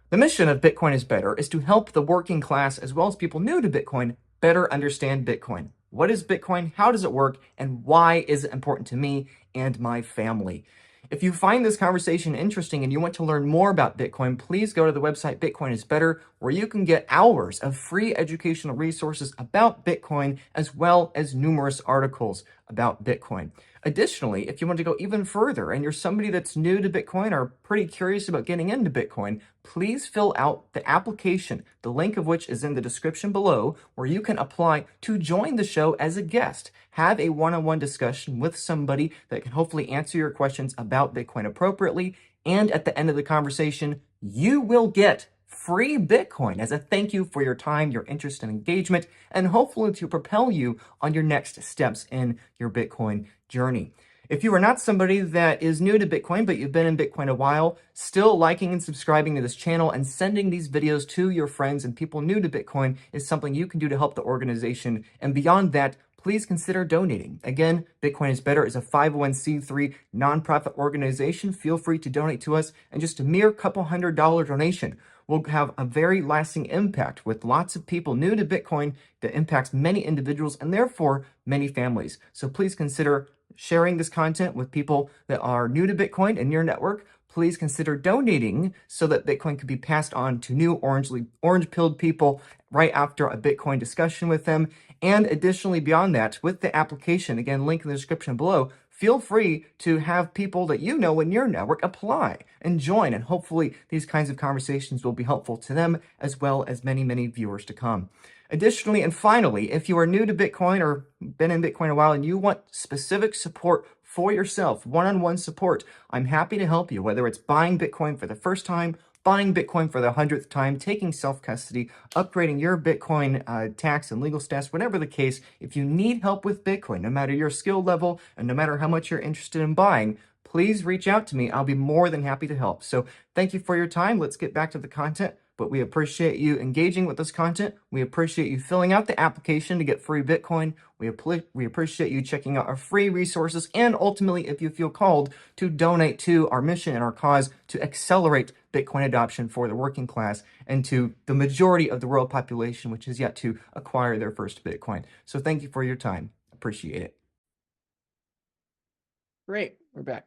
The mission of Bitcoin is Better is to help the working class as well as people new to Bitcoin better understand Bitcoin. What is Bitcoin? How does it work? And why is it important to me and my family? If you find this conversation interesting and you want to learn more about Bitcoin, please go to the website Bitcoin is Better, where you can get hours of free educational resources about Bitcoin as well as numerous articles about Bitcoin. Additionally, if you want to go even further and you're somebody that's new to Bitcoin or pretty curious about getting into Bitcoin, please fill out the application, the link of which is in the description below, where you can apply to join the show as a guest. Have a one-on-one discussion with somebody that can hopefully answer your questions about Bitcoin appropriately. And at the end of the conversation, you will get free Bitcoin as a thank you for your time, your interest and engagement, and hopefully to propel you on your next steps in your Bitcoin journey. If you are not somebody that is new to Bitcoin, but you've been in Bitcoin a while, still liking and subscribing to this channel and sending these videos to your friends and people new to Bitcoin is something you can do to help the organization. And beyond that, please consider donating. Again, Bitcoin is Better is a 501c3 nonprofit organization. Feel free to donate to us, and just a mere couple $100 donation will have a very lasting impact with lots of people new to Bitcoin that impacts many individuals and therefore many families. So please consider sharing this content with people that are new to Bitcoin in your network. Please consider donating so that Bitcoin could be passed on to new orange-pilled people right after a Bitcoin discussion with them. And additionally, beyond that, with the application, again, link in the description below, feel free to have people that you know in your network apply and join. And hopefully these kinds of conversations will be helpful to them as well as many, many viewers to come. Additionally, and finally, if you are new to Bitcoin or been in Bitcoin a while and you want specific support for yourself, one-on-one support, I'm happy to help you, whether it's buying Bitcoin for the first time, buying Bitcoin for the 100th time, taking self-custody, upgrading your Bitcoin tax and legal status, whatever the case. If you need help with Bitcoin, no matter your skill level and no matter how much you're interested in buying, please reach out to me. I'll be more than happy to help. So thank you for your time. Let's get back to the content. But we appreciate you engaging with this content. We appreciate you filling out the application to get free Bitcoin. We appreciate you checking out our free resources, and ultimately, if you feel called, to donate to our mission and our cause to accelerate Bitcoin adoption for the working class and to the majority of the world population, which is yet to acquire their first Bitcoin. So thank you for your time. Appreciate it. Great, we're back.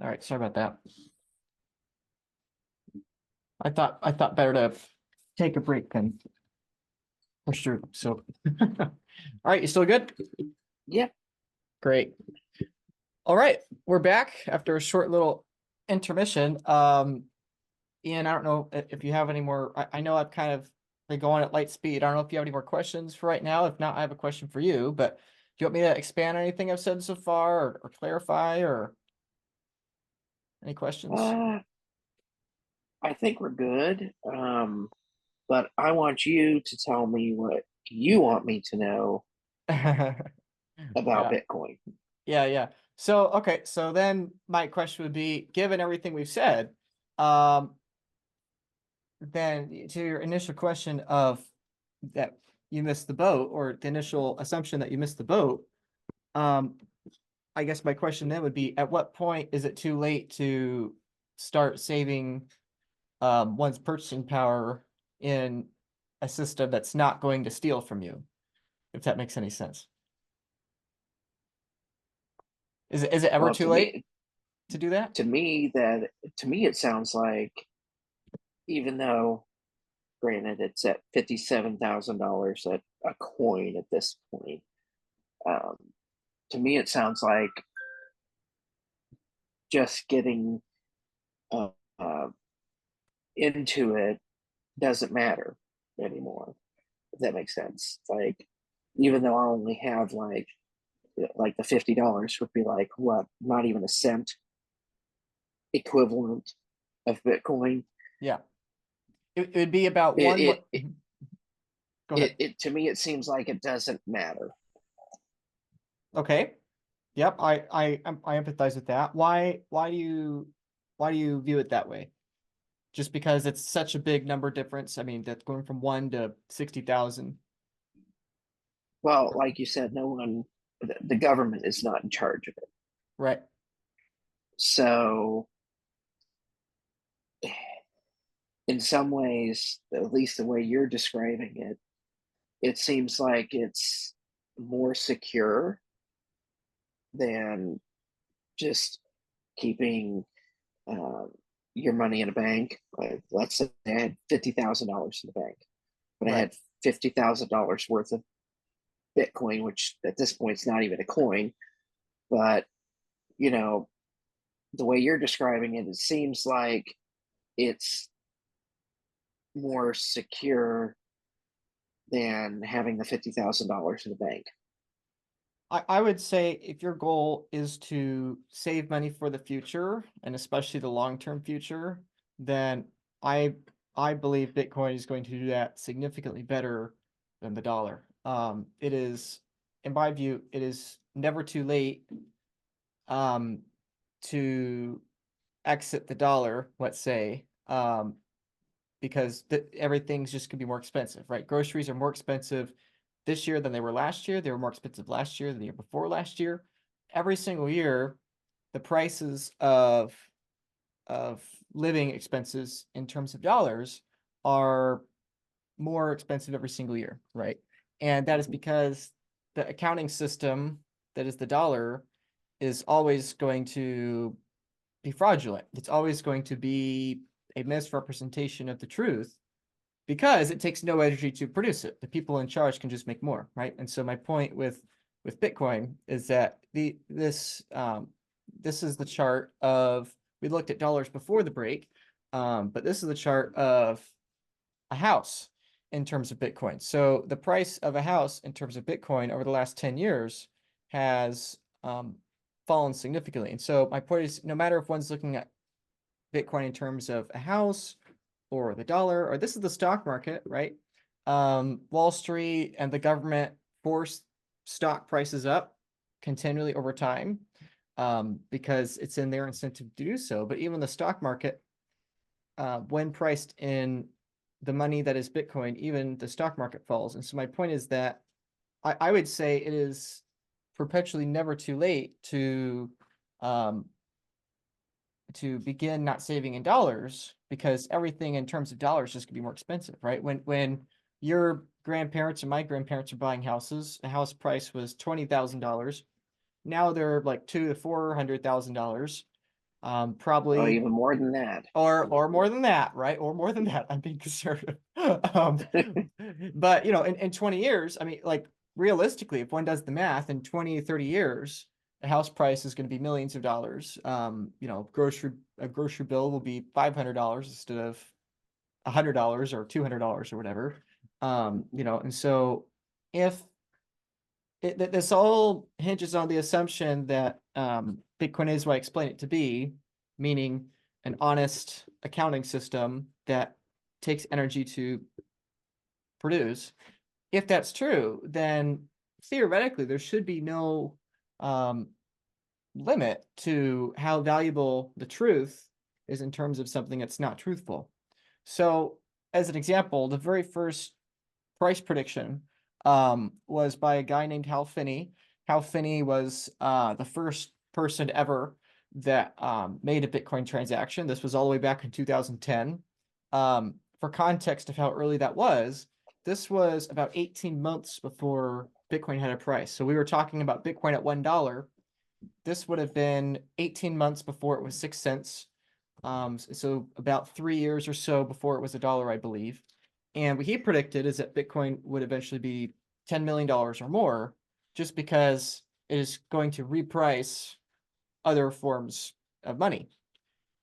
All right, sorry about that. I thought better to take a break than push through. So, all right, you still good? Yeah. Great. All right, we're back after a short little intermission. Ian, I don't know if you have any more. I know I've kind of been going at light speed. I don't know if you have any more questions for right now. If not, I have a question for you. But do you want me to expand on anything I've said so far, or clarify, or any questions? I think we're good. But I want you to tell me what you want me to know about Yeah. Bitcoin. Yeah. So, okay. So then my question would be, given everything we've said, then to your initial question of that you missed the boat, or the initial assumption that you missed the boat, I guess my question then would be, at what point is it too late to start saving one's purchasing power in a system that's not going to steal from you, if that makes any sense? Is it ever Well, too late to do that? to me, it sounds like, even though, granted, it's at $57,000 at a coin at this point. Um, to me, it sounds like just getting uh, uh, into it doesn't matter anymore. If that makes sense. Like, even though I only have like the $50 would be like what, not even a cent equivalent of Bitcoin. Yeah. It would be about It one more. it, it Go ahead. it to me, it seems like it doesn't matter. Okay. Yep. I empathize with that. Why do you view it that way? Just because it's such a big number difference. I mean, that's going from 1 to 60,000. Well, like you said, no one, the government is not in charge of it. Right. So, in some ways, at least the way you're describing it, it seems like it's more secure than just keeping uh, your money in a bank. Like, let's say I had $50,000 in the bank, but I Right. had $50,000 worth of Bitcoin, which at this point is not even a coin. But you know, the way you're describing it, it seems like it's more secure than having the $50,000 in the bank. I would say if your goal is to save money for the future, and especially the long-term future, then I believe Bitcoin is going to do that significantly better than the dollar. It is, in my view, it is never too late to exit the dollar, let's say, because everything's just gonna be more expensive, right? Groceries are more expensive this year than they were last year. They were more expensive last year than the year before last year. Every single year, the prices of living expenses in terms of dollars are more expensive every single year, right? And that is because the accounting system that is the dollar is always going to be fraudulent. It's always going to be a misrepresentation of the truth because it takes no energy to produce it. The people in charge can just make more, right? And so my point with Bitcoin is that this is the chart of, we looked at dollars before the break, but this is the chart of a house in terms of Bitcoin. So the price of a house in terms of Bitcoin over the last 10 years has fallen significantly. And so my point is, no matter if one's looking at Bitcoin in terms of a house or the dollar, or this is the stock market, right? Wall Street and the government force stock prices up continually over time because it's in their incentive to do so. But even the stock market, when priced in the money that is Bitcoin, even the stock market falls. And so my point is that I would say it is perpetually never too late to begin not saving in dollars, because everything in terms of dollars is just gonna be more expensive, right? When your grandparents and my grandparents are buying houses, a house price was $20,000. Now they're like $200,000 to $400,000. Oh, Probably, even more than that. or more than that, right? Or more than that. I'm being conservative. But in 20 years, I mean, like realistically, if one does the math, in 20, 30 years, a house price is going to be millions of dollars. A grocery bill will be $500 instead of $100 or $200 or whatever. And so if this all hinges on the assumption that Bitcoin is what I explain it to be, meaning an honest accounting system that takes energy to produce. If that's true, then theoretically there should be no limit to how valuable the truth is in terms of something that's not truthful. So, as an example, the very first price prediction was by a guy named Hal Finney. Hal Finney was the first person ever that made a Bitcoin transaction. This was all the way back in 2010. For context of how early that was, this was about 18 months before Bitcoin had a price. So we were talking about Bitcoin at $1. This would have been 18 months before it was 6 cents. So about 3 years or so before it was $1, I believe. And what he predicted is that Bitcoin would eventually be $10 million or more, just because it is going to reprice other forms of money.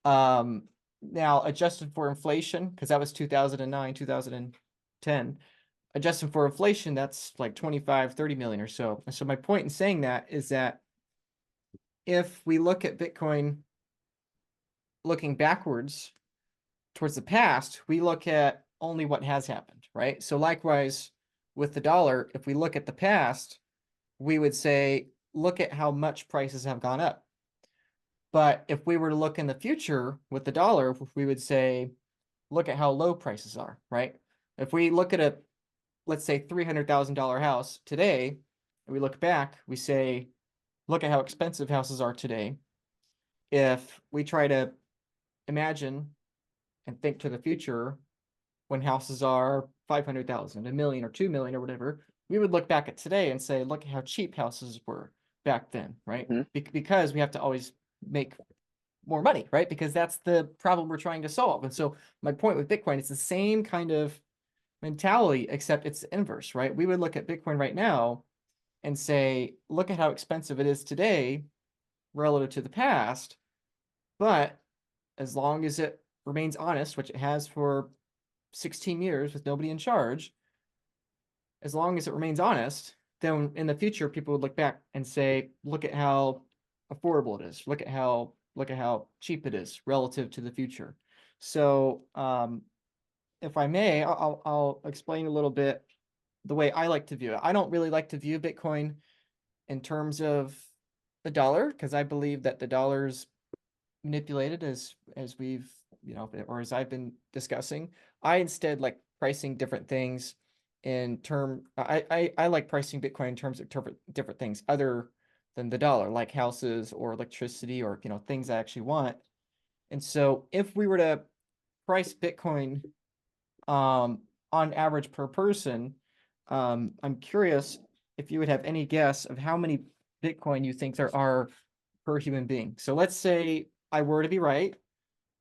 Now, adjusted for inflation, because that was 2009, 2010, adjusted for inflation, that's like 25, 30 million or so. And so my point in saying that is that if we look at Bitcoin looking backwards towards the past, we look at only what has happened, right? So likewise with the dollar, if we look at the past, we would say, look at how much prices have gone up. But if we were to look in the future with the dollar, we would say, look at how low prices are, right? If we look at let's say $300,000 house today, and we look back, we say, look at how expensive houses are today. If we try to imagine and think to the future when houses are 500,000, a million or 2 million or whatever, we would look back at today and say, look at how cheap houses were back then, right? Because we have to always make more money, right? Because that's the problem we're trying to solve. And so my point with Bitcoin, it's the same kind of mentality, except it's the inverse, right? We would look at Bitcoin right now and say, look at how expensive it is today relative to the past. But as long as it remains honest, which it has for 16 years with nobody in charge, as long as it remains honest, then in the future, people would look back and say, look at how affordable it is. Look at how cheap it is relative to the future. So, if I may, I'll explain a little bit the way I like to view it. I don't really like to view Bitcoin in terms of the dollar, because I believe that the dollar's manipulated as we've, or as I've been discussing. I instead like pricing different things I like pricing Bitcoin in terms of different things other than the dollar, like houses or electricity or, things I actually want. And so if we were to price Bitcoin on average per person, I'm curious if you would have any guess of how many Bitcoin you think there are per human being. So let's say I were to be right,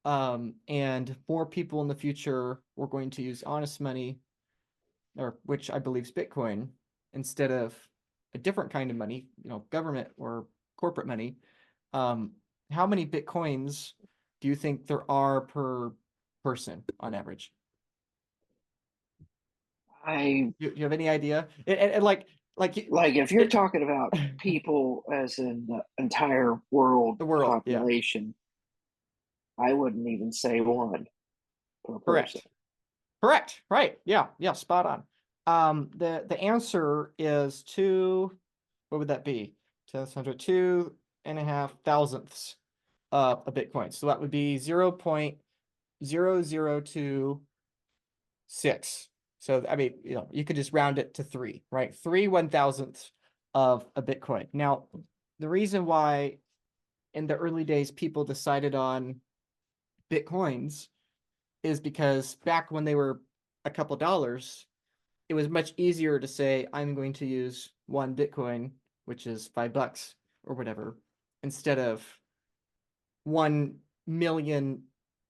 and more people in the future were going to use honest money, or which I believe is Bitcoin, instead of a different kind of money, government or corporate money. How many Bitcoins do you think there are per person on average? I You have any idea? And like like if you're it, talking about people as in the entire world the world, yeah, population, I wouldn't even say one per person. correct, right, yeah, spot on. The answer is what would that be? 10 and a half thousandths of a Bitcoin. So that would be 0.0026. So I mean, you could just round it to 3, right? 3/1000ths of a Bitcoin. Now, the reason why in the early days people decided on Bitcoins is because back when they were a couple dollars, it was much easier to say, I'm going to use 1 Bitcoin, which is $5 or whatever, instead of 1 million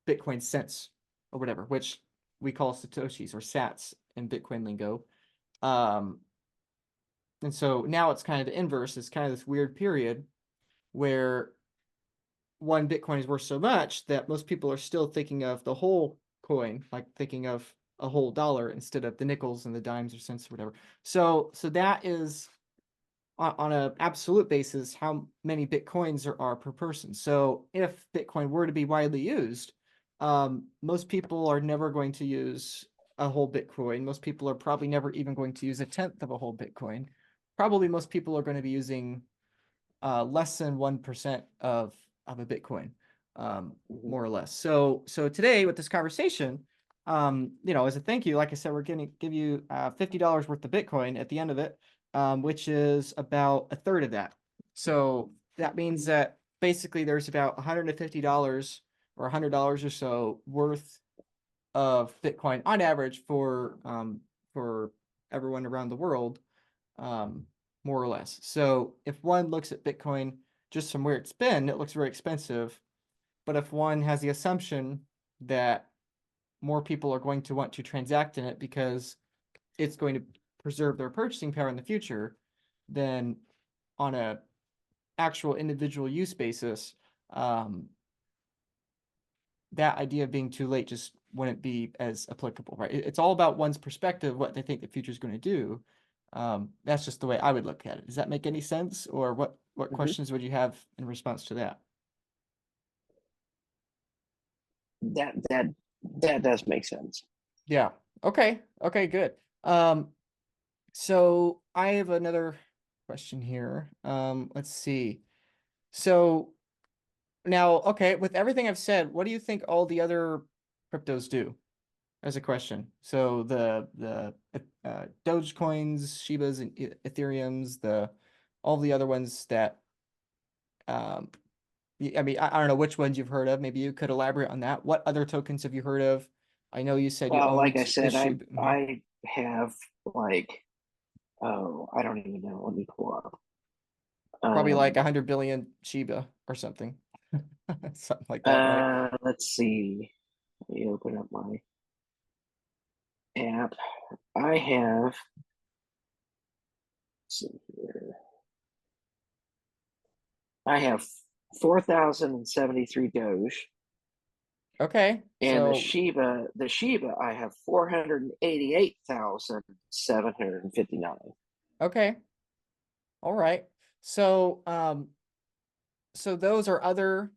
Bitcoin cents or whatever, which we call Satoshis or sats in Bitcoin lingo. And so now it's kind of the inverse. It's kind of this weird period where 1 Bitcoin is worth so much that most people are still thinking of the whole coin, like thinking of a whole dollar instead of the nickels and the dimes or cents or whatever. So that is on an absolute basis how many Bitcoins there are per person. So if Bitcoin were to be widely used, most people are never going to use a whole Bitcoin. Most people are probably never even going to use 1/10 of a whole Bitcoin. Probably most people are going to be using less than 1% of a Bitcoin, more or less. So today with this conversation, as a thank you, like I said, we're going to give you $50 worth of Bitcoin at the end of it, which is about a third of that. So that means that basically there's about $150 or $100 or so worth of Bitcoin on average for everyone around the world, more or less. So if one looks at Bitcoin just from where it's been, it looks very expensive. But if one has the assumption that more people are going to want to transact in it because it's going to preserve their purchasing power in the future, then on a actual individual use basis, that idea of being too late just wouldn't be as applicable, right? It's all about one's perspective, what they think the future is going to do. That's just the way I would look at it. Does that make any sense? Or what Mhm. questions would you have in response to that? That does make sense. Yeah. Okay, good. So I have another question here. Let's see. So now, okay, with everything I've said, what do you think all the other cryptos do? As a question. So the Dogecoins, Shibas, and Ethereums, all the other ones that um I mean, I don't know which ones you've heard of. Maybe you could elaborate on that. What other tokens have you heard of? I know you said you Well, like I owned the said, Shiba. I have like, oh, I don't even know. Let me pull up. Probably like 100 billion Shiba or something. Something like that, right? Let's see. Let me open up my app. I have, let's see here. I have 4,073 Doge. Okay. And So the Shiba, I have 488,759. okay. All right. So so those are other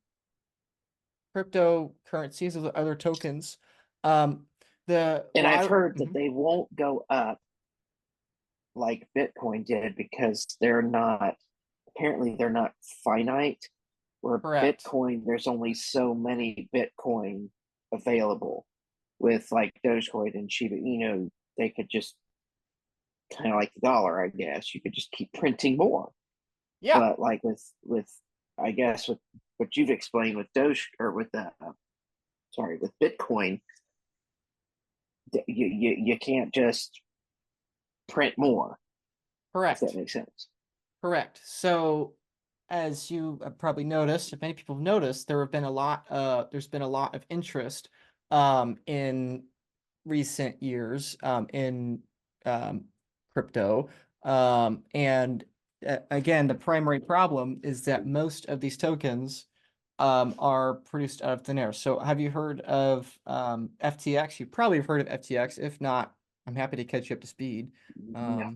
cryptocurrencies, other tokens. Um, And I've heard that mhm, they won't go up like Bitcoin did because apparently they're not finite. Where correct. Bitcoin, there's only so many Bitcoin available. With like Dogecoin and Shiba, they could just kind of like the dollar, I guess. You could just keep printing more. Yeah, But like with I guess with what you've explained with Doge or with with Bitcoin, you can't just print more, if that correct. makes sense. Correct. So, as you have probably noticed, if many people have noticed, there's been a lot of interest in recent years in um, crypto. And again, the primary problem is that most of these tokens are produced out of thin air. So, have you heard of FTX? You probably have heard of FTX. If not, I'm happy to catch you up to speed. No.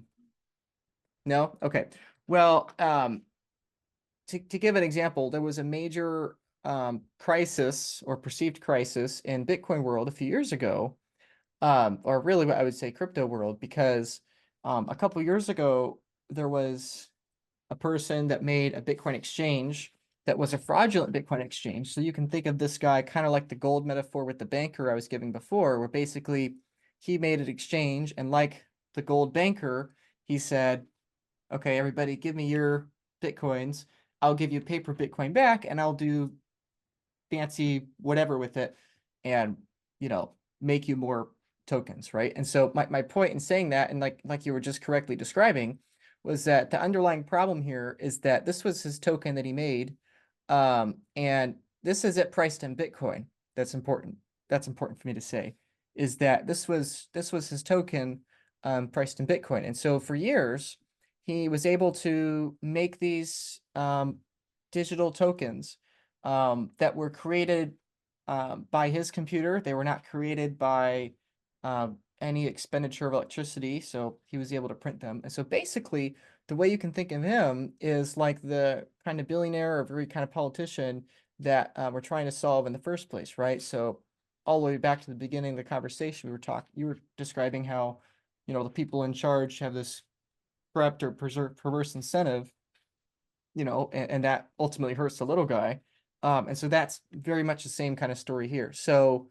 No? Okay. Well, to give an example, there was a major crisis or perceived crisis in Bitcoin world a few years ago, or really what I would say crypto world, because a couple years ago, there was a person that made a Bitcoin exchange that was a fraudulent Bitcoin exchange. So you can think of this guy kind of like the gold metaphor with the banker I was giving before, where basically he made an exchange and like the gold banker, he said, okay, everybody, give me your Bitcoins. I'll give you paper Bitcoin back and I'll do fancy whatever with it and, make you more tokens, right? And so my point in saying that, and like you were just correctly describing, was that the underlying problem here is that this was his token that he made. And this is it priced in Bitcoin. That's important. That's important for me to say, is that this was his token priced in Bitcoin. And so for years, he was able to make these digital tokens that were created by his computer. They were not created by any expenditure of electricity, so he was able to print them. And so basically, the way you can think of him is like the kind of billionaire or very kind of politician that we're trying to solve in the first place, right? So all the way back to the beginning of the conversation, you were describing how, the people in charge have this corrupt or perverse incentive, and that ultimately hurts the little guy. And so that's very much the same kind of story here. So,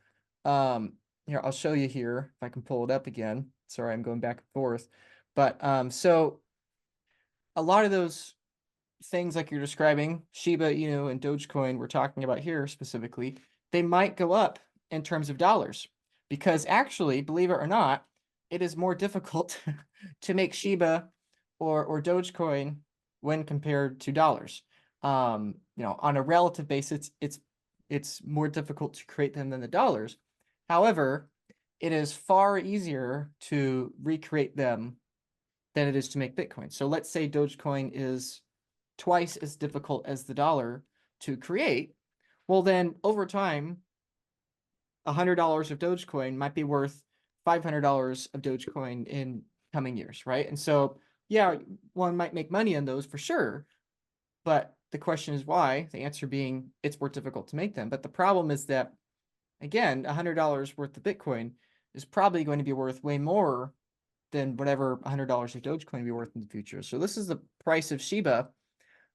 here, I'll show you here if I can pull it up again. Sorry, I'm going back and forth. But so a lot of those things like you're describing, Shiba Inu and Dogecoin we're talking about here specifically, they might go up in terms of dollars because actually, believe it or not, it is more difficult to make Shiba or Dogecoin when compared to dollars. On a relative basis, it's more difficult to create them than the dollars. However, it is far easier to recreate them than it is to make Bitcoin. So let's say Dogecoin is twice as difficult as the dollar to create. Well, then over time, $100 of Dogecoin might be worth $500 of Dogecoin in coming years, right? And so, yeah, one might make money on those for sure, but the question is why? The answer being it's more difficult to make them. But the problem is that, again, $100 worth of Bitcoin is probably going to be worth way more than whatever $100 of Dogecoin will be worth in the future. So this is the price of Shiba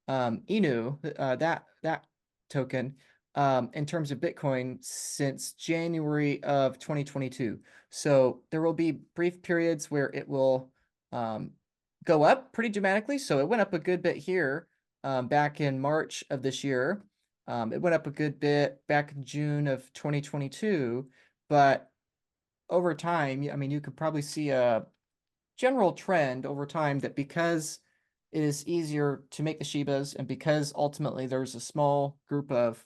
Inu, that token, in terms of Bitcoin since January of 2022. So there will be brief periods where it will go up pretty dramatically. So it went up a good bit here back in March of this year. It went up a good bit back in June of 2022, but over time, I mean, you could probably see a general trend over time that because it is easier to make the Shibas and because ultimately there's a small group of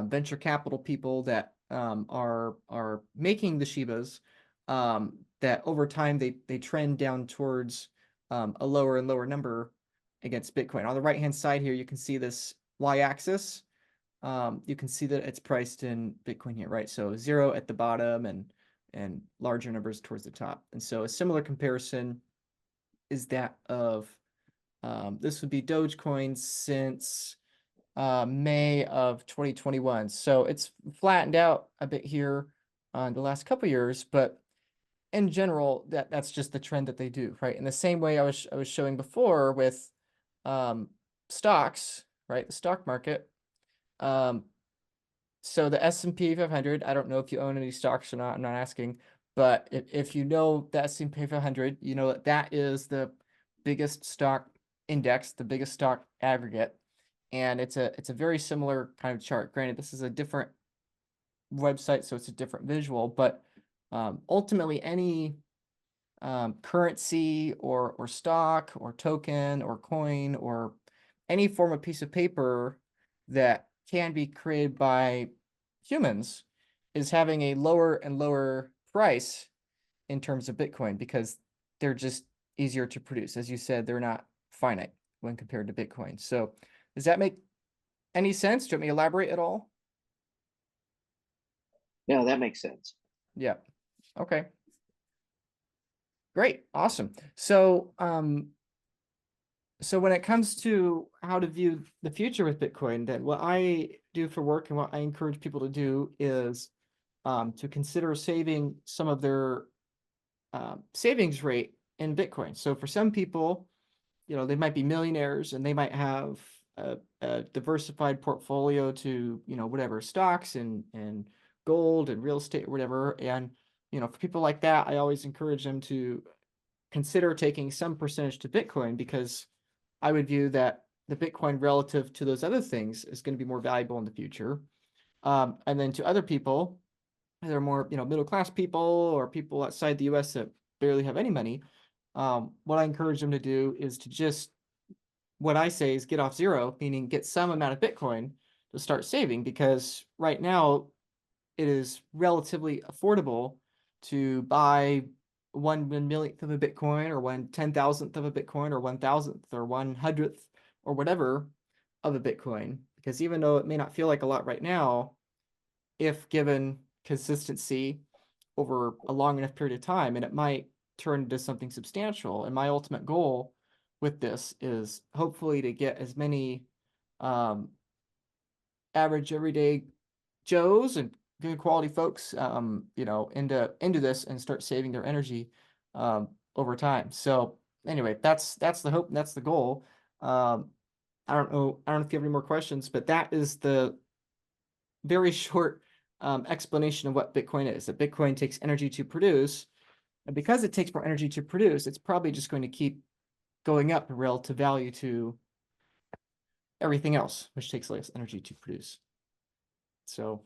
venture capital people that are making the Shibas, that over time they trend down towards a lower and lower number against Bitcoin. On the right hand side here, you can see this y-axis. You can see that it's priced in Bitcoin here, right? So 0 at the bottom and larger numbers towards the top. And so a similar comparison is that of this would be Dogecoin since May of 2021. So it's flattened out a bit here on the last couple years, but in general, that's just the trend that they do, right? In the same way I was showing before with stocks, right? The stock market. So the S&P 500, I don't know if you own any stocks or not, I'm not asking, but if you know the S&P 500, you know that is the biggest stock index, the biggest stock aggregate, and it's a very similar kind of chart. Granted, this is a different website, so it's a different visual, but ultimately any currency or stock or token or coin or any form of piece of paper that can be created by humans is having a lower and lower price in terms of Bitcoin because they're just easier to produce. As you said, they're not finite when compared to Bitcoin. So does that make any sense? Do you want me to elaborate at all? No, that makes sense. Yeah. Okay. Great. Awesome. So, so when it comes to how to view the future with Bitcoin, then what I do for work and what I encourage people to do is to consider saving some of their savings rate in Bitcoin. So for some people, you know, they might be millionaires and they might have a diversified portfolio to, you know, whatever stocks and gold and real estate or whatever. And, you know, for people like that, I always encourage them to consider taking some percentage to Bitcoin because I would view that the Bitcoin relative to those other things is going to be more valuable in the future. And then to other people, they're more, you know, middle class people or people outside the US that barely have any money. What I encourage them to do is to just, what I say is get off zero, meaning get some amount of Bitcoin to start saving because right now it is relatively affordable to buy 1/millionth of a Bitcoin or 1/10,000th of a Bitcoin or 1,000th or 100th or whatever of a Bitcoin. Because even though it may not feel like a lot right now, if given consistency over a long enough period of time, and it might turn into something substantial. And my ultimate goal with this is hopefully to get as many average everyday Joes and good quality folks, you know, into this and start saving their energy over time. So anyway, that's the hope and that's the goal. I don't know if you have any more questions, but that is the very short explanation of what Bitcoin is. That Bitcoin takes energy to produce, and because it takes more energy to produce, it's probably just going to keep going up in relative value to everything else, which takes less energy to produce. So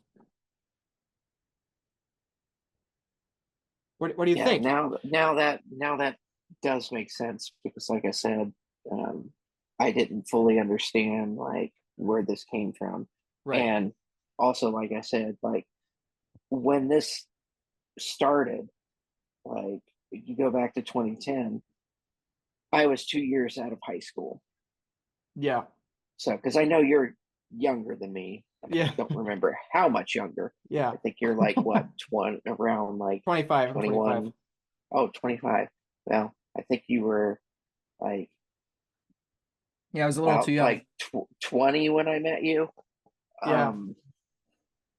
what do you Yeah, think? now that does make sense because, like I said, I didn't fully understand like where this came from, Right. and also, like I said, like when this started, like you go back to 2010, I was 2 years out of high school. Yeah. So, because I know you're younger than me, I Yeah. don't remember how much younger. Yeah. I think you're like what, 20, around like 25. I'm 25. 21. Oh, 25. Well, I think you were like Yeah, I was a little too about young. like 20 when I met you. Yeah. Um,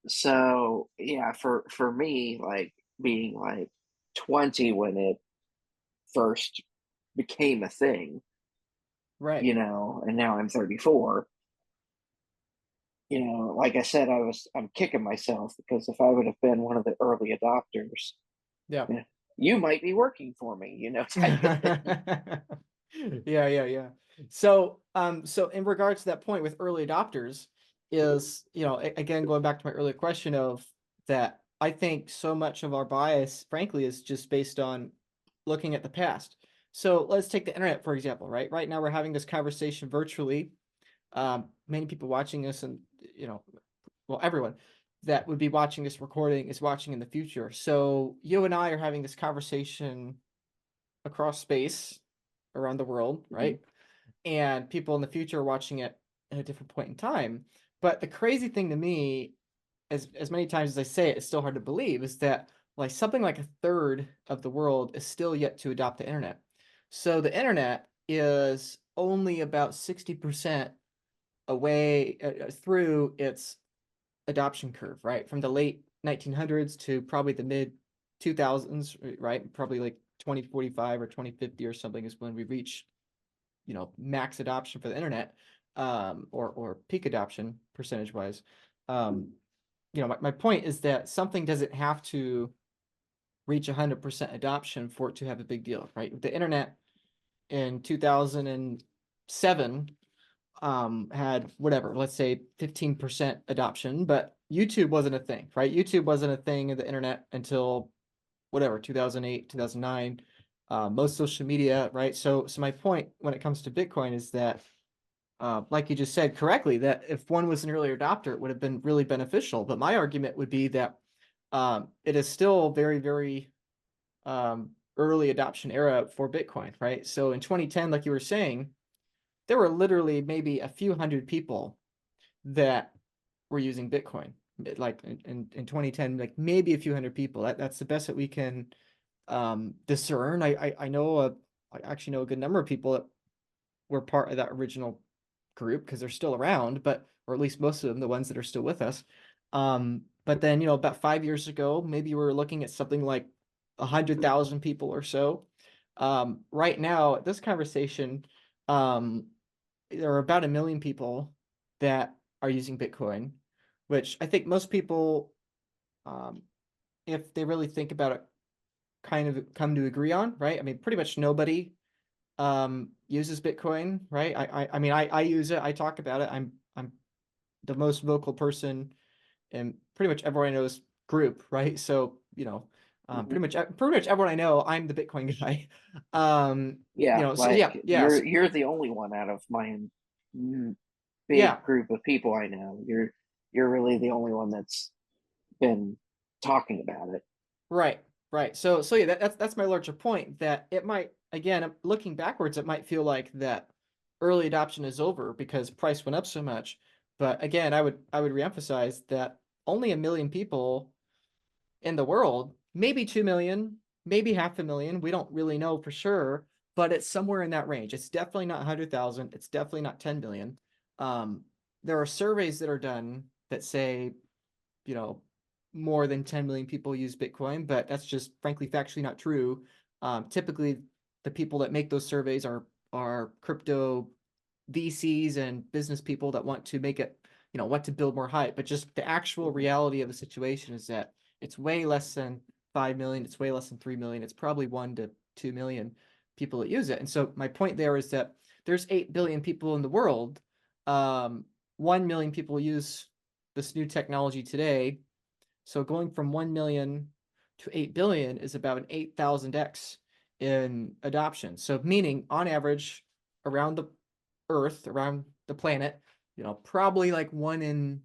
so yeah, for me, like being like 20 when it first became a thing, Right. and now I'm 34. Like I said, I'm kicking myself because if I would have been one of the early adopters, Yeah. yeah, you might be working for me, type of thing. Yeah. So, so in regards to that point with early adopters is, again, going back to my earlier question of that, I think so much of our bias, frankly, is just based on looking at the past. So let's take the internet, for example, right? Right now we're having this conversation virtually. Many people watching this and, well, everyone that would be watching this recording is watching in the future. So you and I are having this conversation across space around the world, right? And people in the future are watching it at a different point in time. But the crazy thing to me, as many times as I say it, it's still hard to believe, is that like something like a third of the world is still yet to adopt the internet. So the internet is only about 60% away through its adoption curve, right? From the late 1900s to probably the mid 2000s, right? Probably like 2045 or 2050 or something is when we reach, max adoption for the internet, or peak adoption percentage wise. My point is that something doesn't have to reach 100% adoption for it to have a big deal, right? The internet in 2007 had whatever, let's say 15% adoption, but YouTube wasn't a thing, right? YouTube wasn't a thing in the internet until whatever, 2008, 2009, most social media, right? So my point when it comes to Bitcoin is that, like you just said correctly, that if one was an early adopter, it would have been really beneficial. But my argument would be that it is still very, very early adoption era for Bitcoin, right? So in 2010, like you were saying, there were literally maybe a few hundred people that were using Bitcoin. Like in 2010, like maybe a few hundred people. That's the best that we can discern. I know I actually know a good number of people that were part of that original group because they're still around, but or at least most of them, the ones that are still with us. But then about 5 years ago, maybe we're looking at something like 100,000 people or so. Right now, this conversation, there are about 1 million people that are using Bitcoin, which I think most people, if they really think about it, kind of come to agree on, right? I mean, pretty much nobody uses Bitcoin, right? I mean, I use it. I talk about it. I'm the most vocal person in pretty much everyone I know's group, right? So pretty much everyone I know, I'm the Bitcoin guy. Yeah, So like yeah, you're the only one out of my yeah, big group of people I know. You're really the only one that's been talking about it. right, right. So yeah, that's my larger point, that it might, again, looking backwards, it might feel like that early adoption is over because price went up so much. But again, I would reemphasize that only 1 million people in the world, maybe 2 million, maybe 500,000. We don't really know for sure, but it's somewhere in that range. It's definitely not 100,000. It's definitely not 10 million. There are surveys that are done that say, you know, more than 10 million people use Bitcoin, but that's just frankly factually not true. Typically, the people that make those surveys are crypto VCs and business people that want to make it, want to build more hype. But just the actual reality of the situation is that it's way less than 5 million. It's way less than 3 million. It's probably 1 to 2 million people that use it. And so my point there is that there's 8 billion people in the world. 1 million people use this new technology today. So going from 1 million to 8 billion is about an 8,000x in adoption. So meaning on average around the Earth, around the planet, probably like 1 in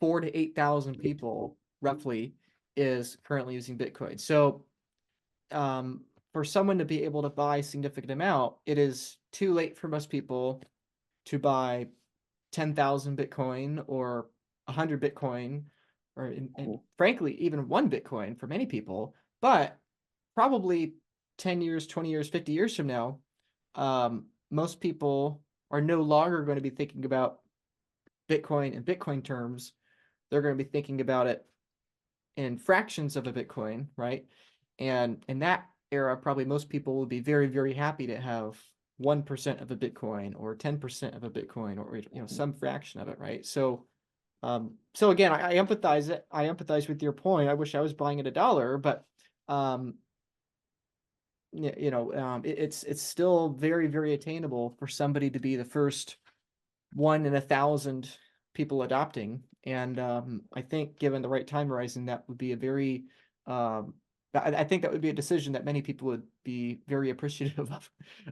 4 to 8,000 people roughly is currently using Bitcoin. So for someone to be able to buy a significant amount, it is too late for most people to buy 10,000 Bitcoin or 100 Bitcoin, or and frankly, even 1 Bitcoin for many people. But probably 10 years, 20 years, 50 years from now, most people are no longer going to be thinking about Bitcoin in Bitcoin terms. They're going to be thinking about it in fractions of a Bitcoin, right? And in that era, probably most people will be very, very happy to have 1% of a Bitcoin or 10% of a Bitcoin, or some fraction of it, right? So so again, I empathize it. I empathize with your point. I wish I was buying at $1, but it's still very, very attainable for somebody to be the first 1 in 1,000 people adopting. And I think given the right time horizon, that would be a very, I think that would be a decision that many people would be very appreciative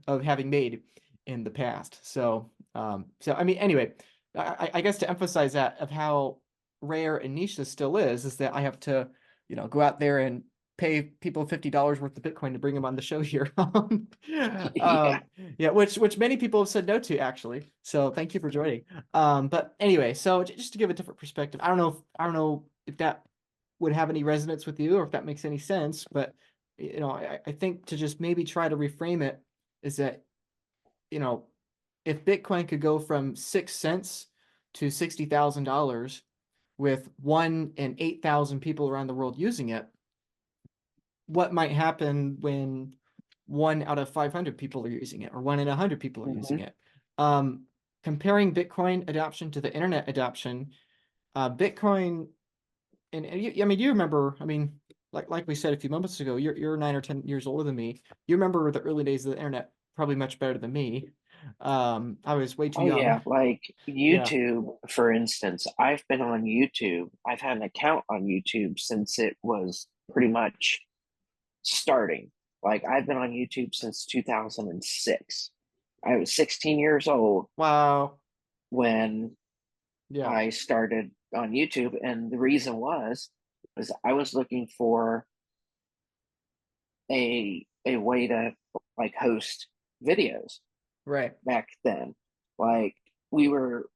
of having made in the past. So I mean, anyway, I guess to emphasize that of how rare and niche this still is that I have to, go out there and pay people $50 worth of Bitcoin to bring them on the show here. Yeah. Yeah, which many people have said no to, actually. So thank you for joining. But anyway, so just to give a different perspective, I don't know if that would have any resonance with you or if that makes any sense, but I think to just maybe try to reframe it is that, if Bitcoin could go from 6 cents to $60,000 with 1 in 8,000 people around the world using it, what might happen when 1 out of 500 people are using it, or 1 in 100 people are using it? Comparing Bitcoin adoption to the internet adoption, Bitcoin, and you, I mean, you remember, I mean, like we said a few moments ago, you're 9 or 10 years older than me. You remember the early days of the internet probably much better than me. I was way too Oh young. yeah, like Yeah. YouTube, for instance. I've been on YouTube. I've had an account on YouTube since it was pretty much starting. Like I've been on YouTube since 2006. I was 16 years old Wow. when Yeah. I started on YouTube, and the reason was I was looking for a way to like host videos Right. back then. Like we were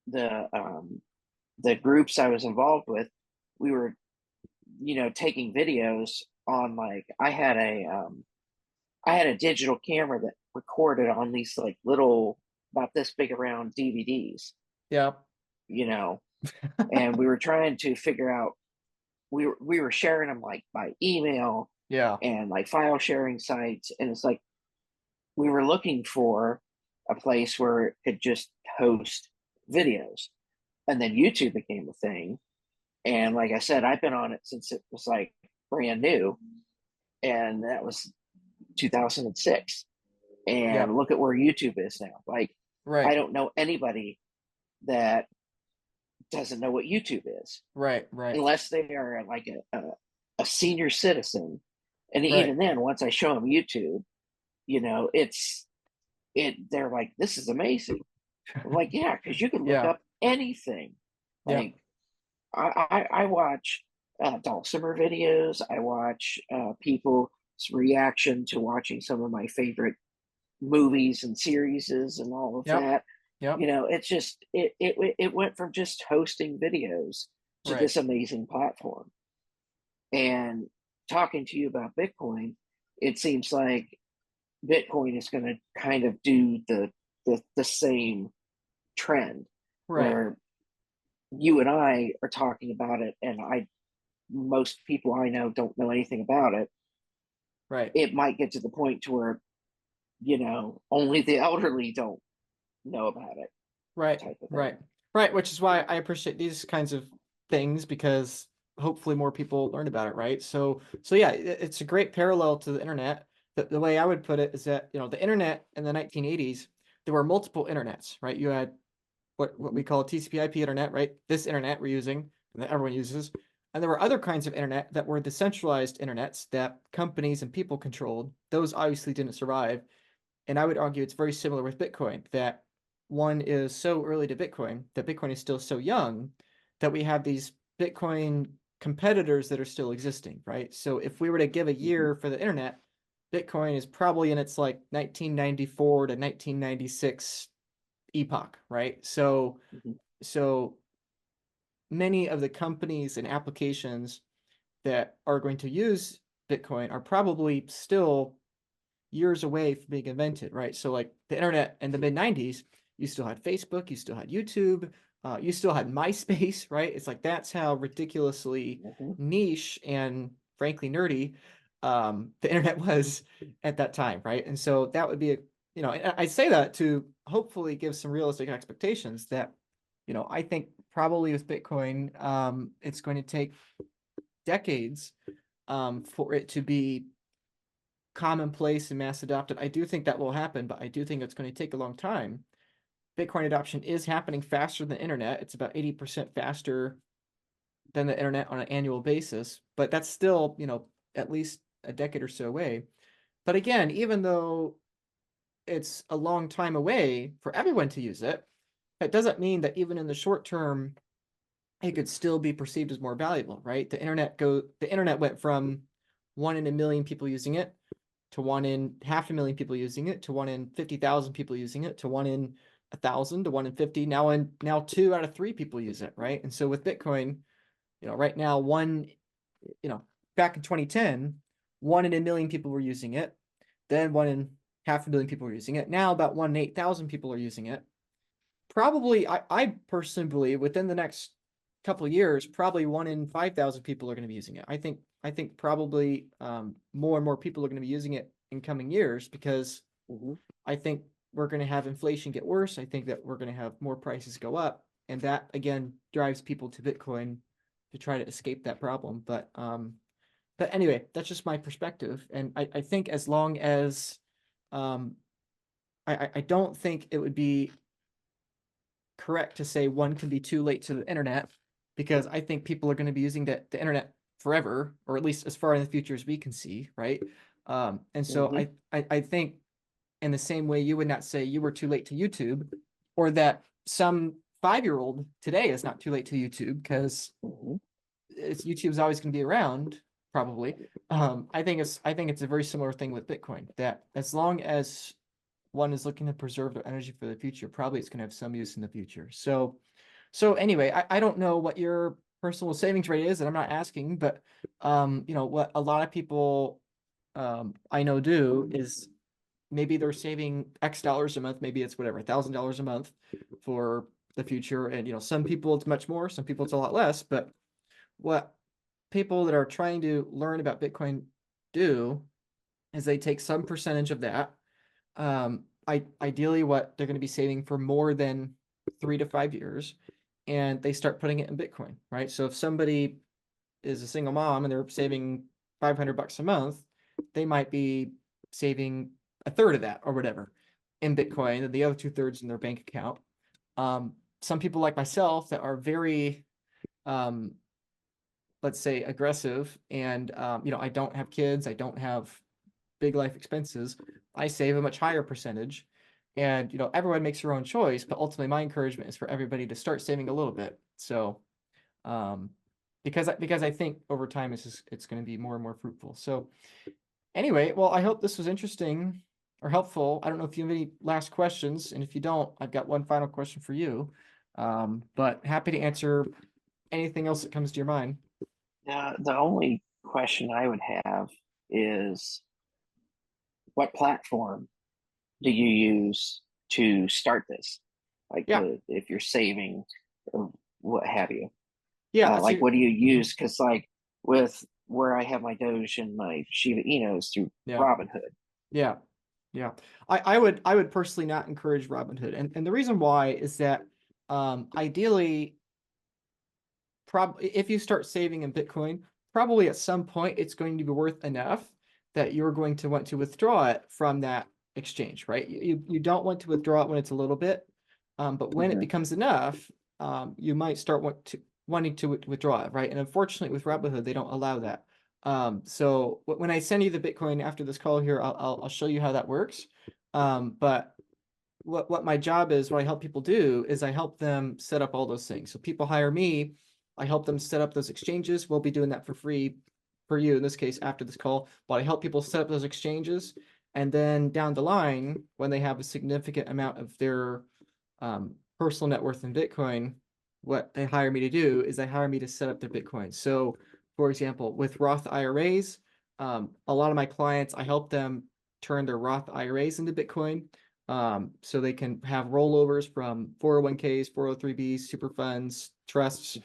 the groups I was involved with, we were taking videos on, like I had a digital camera that recorded on these like little about this big around DVDs, Yeah. you know, and we were trying to figure out, we were sharing them like by email Yeah. and like file sharing sites, and it's like we were looking for a place where it could just host videos, and then YouTube became a thing. And like I said, I've been on it since it was like brand new, and that was 2006. Yeah. And look at where YouTube is now. Like I Right. don't know anybody that doesn't know what YouTube is, Right. Right. unless they are like a senior citizen. And Right. even then, once I show them YouTube, they're like, this is amazing. I'm like, yeah, because you can look Yeah. up anything. Yeah. Like I watch Dulcimer videos. I watch people's reaction to watching some of my favorite movies and series and all of Yep. that. Yep. It's just it went from just hosting videos to Right. this amazing platform. And talking to you about Bitcoin, it seems like Bitcoin is going to kind of do the same trend, Right. where you and I are talking about it, and most people I know don't know anything about it. Right. It might get to the point to where only the elderly don't know about it, Right. type of thing. Right. Right. Which is why I appreciate these kinds of things, because hopefully more people learn about it. Right. So yeah, it's a great parallel to the internet. The way I would put it is that, the internet in the 1980s, there were multiple internets, right? You had what we call a TCP/IP internet, right? This internet we're using and that everyone uses. And there were other kinds of internet that were the centralized internets that companies and people controlled. Those obviously didn't survive. And I would argue it's very similar with Bitcoin, that one is so early to Bitcoin, that Bitcoin is still so young, that we have these Bitcoin competitors that are still existing, right? So if we were to give a year for the internet, Bitcoin is probably in its like 1994 to 1996 epoch, right? So Mm-hmm. so many of the companies and applications that are going to use Bitcoin are probably still years away from being invented, right? So like the internet in the mid 90s, you still had Facebook, you still had YouTube, you still had MySpace, right? It's like that's how ridiculously Mm-hmm. niche and frankly nerdy the internet was at that time, right? And so that would be I say that to hopefully give some realistic expectations that, I think probably with Bitcoin, it's going to take decades for it to be commonplace and mass adopted. I do think that will happen, but I do think it's going to take a long time. Bitcoin adoption is happening faster than the internet. It's about 80% faster than the internet on an annual basis, but that's still, at least a decade or so away. But again, even though it's a long time away for everyone to use it, that doesn't mean that even in the short term, it could still be perceived as more valuable, right? The internet went from 1 in a million people using it to 1 in 500,000 people using it to 1 in 50,000 people using it to 1 in 1,000 to 1 in 50. Now 2 out of 3 people use it, right? And so with Bitcoin, right now back in 2010, 1 in a million people were using it. Then 1 in 500 million people are using it. Now about 1 in 8,000 people are using it. Probably, I personally believe within the next couple of years, probably 1 in 5,000 people are going to be using it. I think probably more and more people are going to be using it in coming years, because I think we're going to have inflation get worse. I think that we're going to have more prices go up, and that again drives people to Bitcoin to try to escape that problem. But anyway, that's just my perspective, and I think as long as I don't think it would be correct to say one can be too late to the internet, because I think people are going to be using the internet forever, or at least as far in the future as we can see, right? And so I think in the same way you would not say you were too late to YouTube, or that some 5-year-old today is not too late to YouTube, because YouTube's always going to be around, probably. I think it's a very similar thing with Bitcoin, that as long as one is looking to preserve their energy for the future, probably it's going to have some use in the future. So anyway, I don't know what your personal savings rate is, and I'm not asking, but what a lot of people I know do is maybe they're saving X dollars a month, maybe it's whatever, $1,000 a month for the future. And some people it's much more, some people it's a lot less. But what people that are trying to learn about Bitcoin do is they take some percentage of that. Ideally what they're going to be saving for more than 3 to 5 years, and they start putting it in Bitcoin, right? So if somebody is a single mom and they're saving $500 a month, they might be saving a third of that or whatever in Bitcoin, and the other 2/3 in their bank account. Some people like myself that are very, let's say, aggressive, and I don't have kids, I don't have big life expenses, I save a much higher percentage. And everyone makes their own choice, but ultimately my encouragement is for everybody to start saving a little bit. So because I think over time it's going to be more and more fruitful. So anyway, well, I hope this was interesting or helpful. I don't know if you have any last questions, and if you don't, I've got one final question for you. But happy to answer anything else that comes to your mind. The only question I would have is, what platform do you use to start this? Like, Yeah. if you're saving or what have you. Yeah. Like, what do you use? Because like with where I have my Doge and my Shiba Inu's through Robinhood. Yeah. Yeah. I would personally not encourage Robinhood. And the reason why is that ideally, if you start saving in Bitcoin, probably at some point it's going to be worth enough that you're going to want to withdraw it from that exchange, right? You don't want to withdraw it when it's a little bit, but when it becomes enough, you might start wanting to withdraw it, right? And unfortunately with Robinhood, they don't allow that. So when I send you the Bitcoin after this call here, I'll show you how that works. But what my job is, what I help people do is I help them set up all those things. So people hire me, I help them set up those exchanges. We'll be doing that for free for you in this case after this call, but I help people set up those exchanges. And then down the line, when they have a significant amount of their personal net worth in Bitcoin, what they hire me to do is they hire me to set up their Bitcoin. So for example, with Roth IRAs, a lot of my clients, I help them turn their Roth IRAs into Bitcoin. So they can have rollovers from 401ks, 403bs, super funds, trusts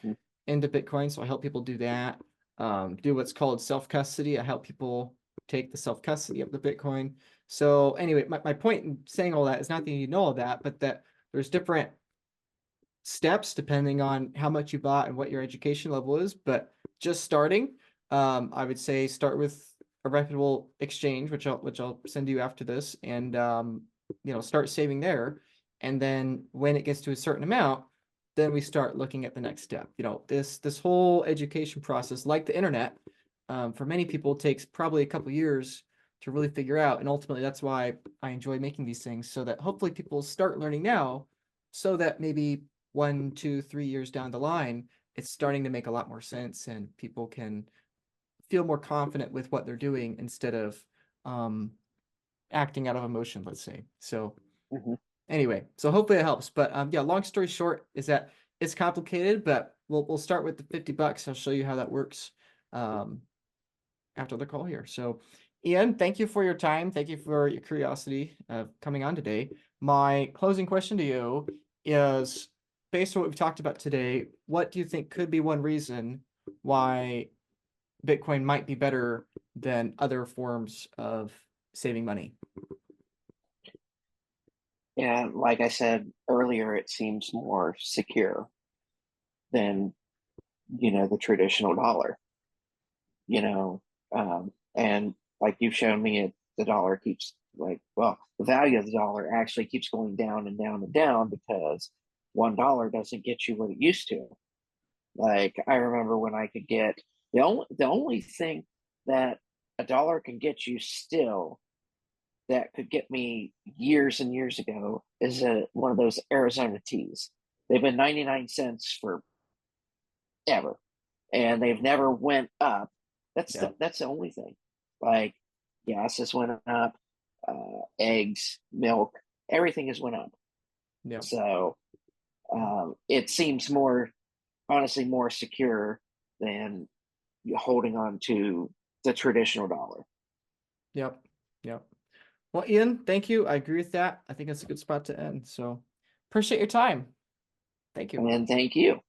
into Bitcoin. So I help people do that. Do what's called self-custody. I help people take the self-custody of the Bitcoin. So anyway, my point in saying all that is not that you know all that, but that there's different steps depending on how much you bought and what your education level is. But just starting, I would say start with a reputable exchange, which I'll send you after this, and start saving there. And then when it gets to a certain amount, then we start looking at the next step. This whole education process, like the internet, for many people takes probably a couple years to really figure out. And ultimately, that's why I enjoy making these things, so that hopefully people start learning now, so that maybe 1, 2, 3 years down the line, it's starting to make a lot more sense and people can feel more confident with what they're doing instead of acting out of emotion, let's say. So anyway, so hopefully it helps. But yeah, long story short is that it's complicated, but we'll start with the $50. I'll show you how that works after the call here. So Ian, thank you for your time. Thank you for your curiosity of coming on today. My closing question to you is, based on what we've talked about today, what do you think could be one reason why Bitcoin might be better than other forms of saving money? Yeah, like I said earlier, it seems more secure than, the traditional dollar, you know. And like you've shown me, the dollar keeps the value of the dollar actually keeps going down and down and down because $1 doesn't get you what it used to. Like I remember when I could get the only thing that a dollar can get you still that could get me years and years ago is one of those Arizona teas. They've been 99 cents forever, and they've never went up. Yeah. That's the only thing. Like gas has went up, eggs, milk, everything has went up. Yeah. So it seems honestly more secure than holding on to the traditional dollar. Yep. Yep. Well, Ian, thank you. I agree with that. I think that's a good spot to end. So appreciate your time. Thank you. And thank you.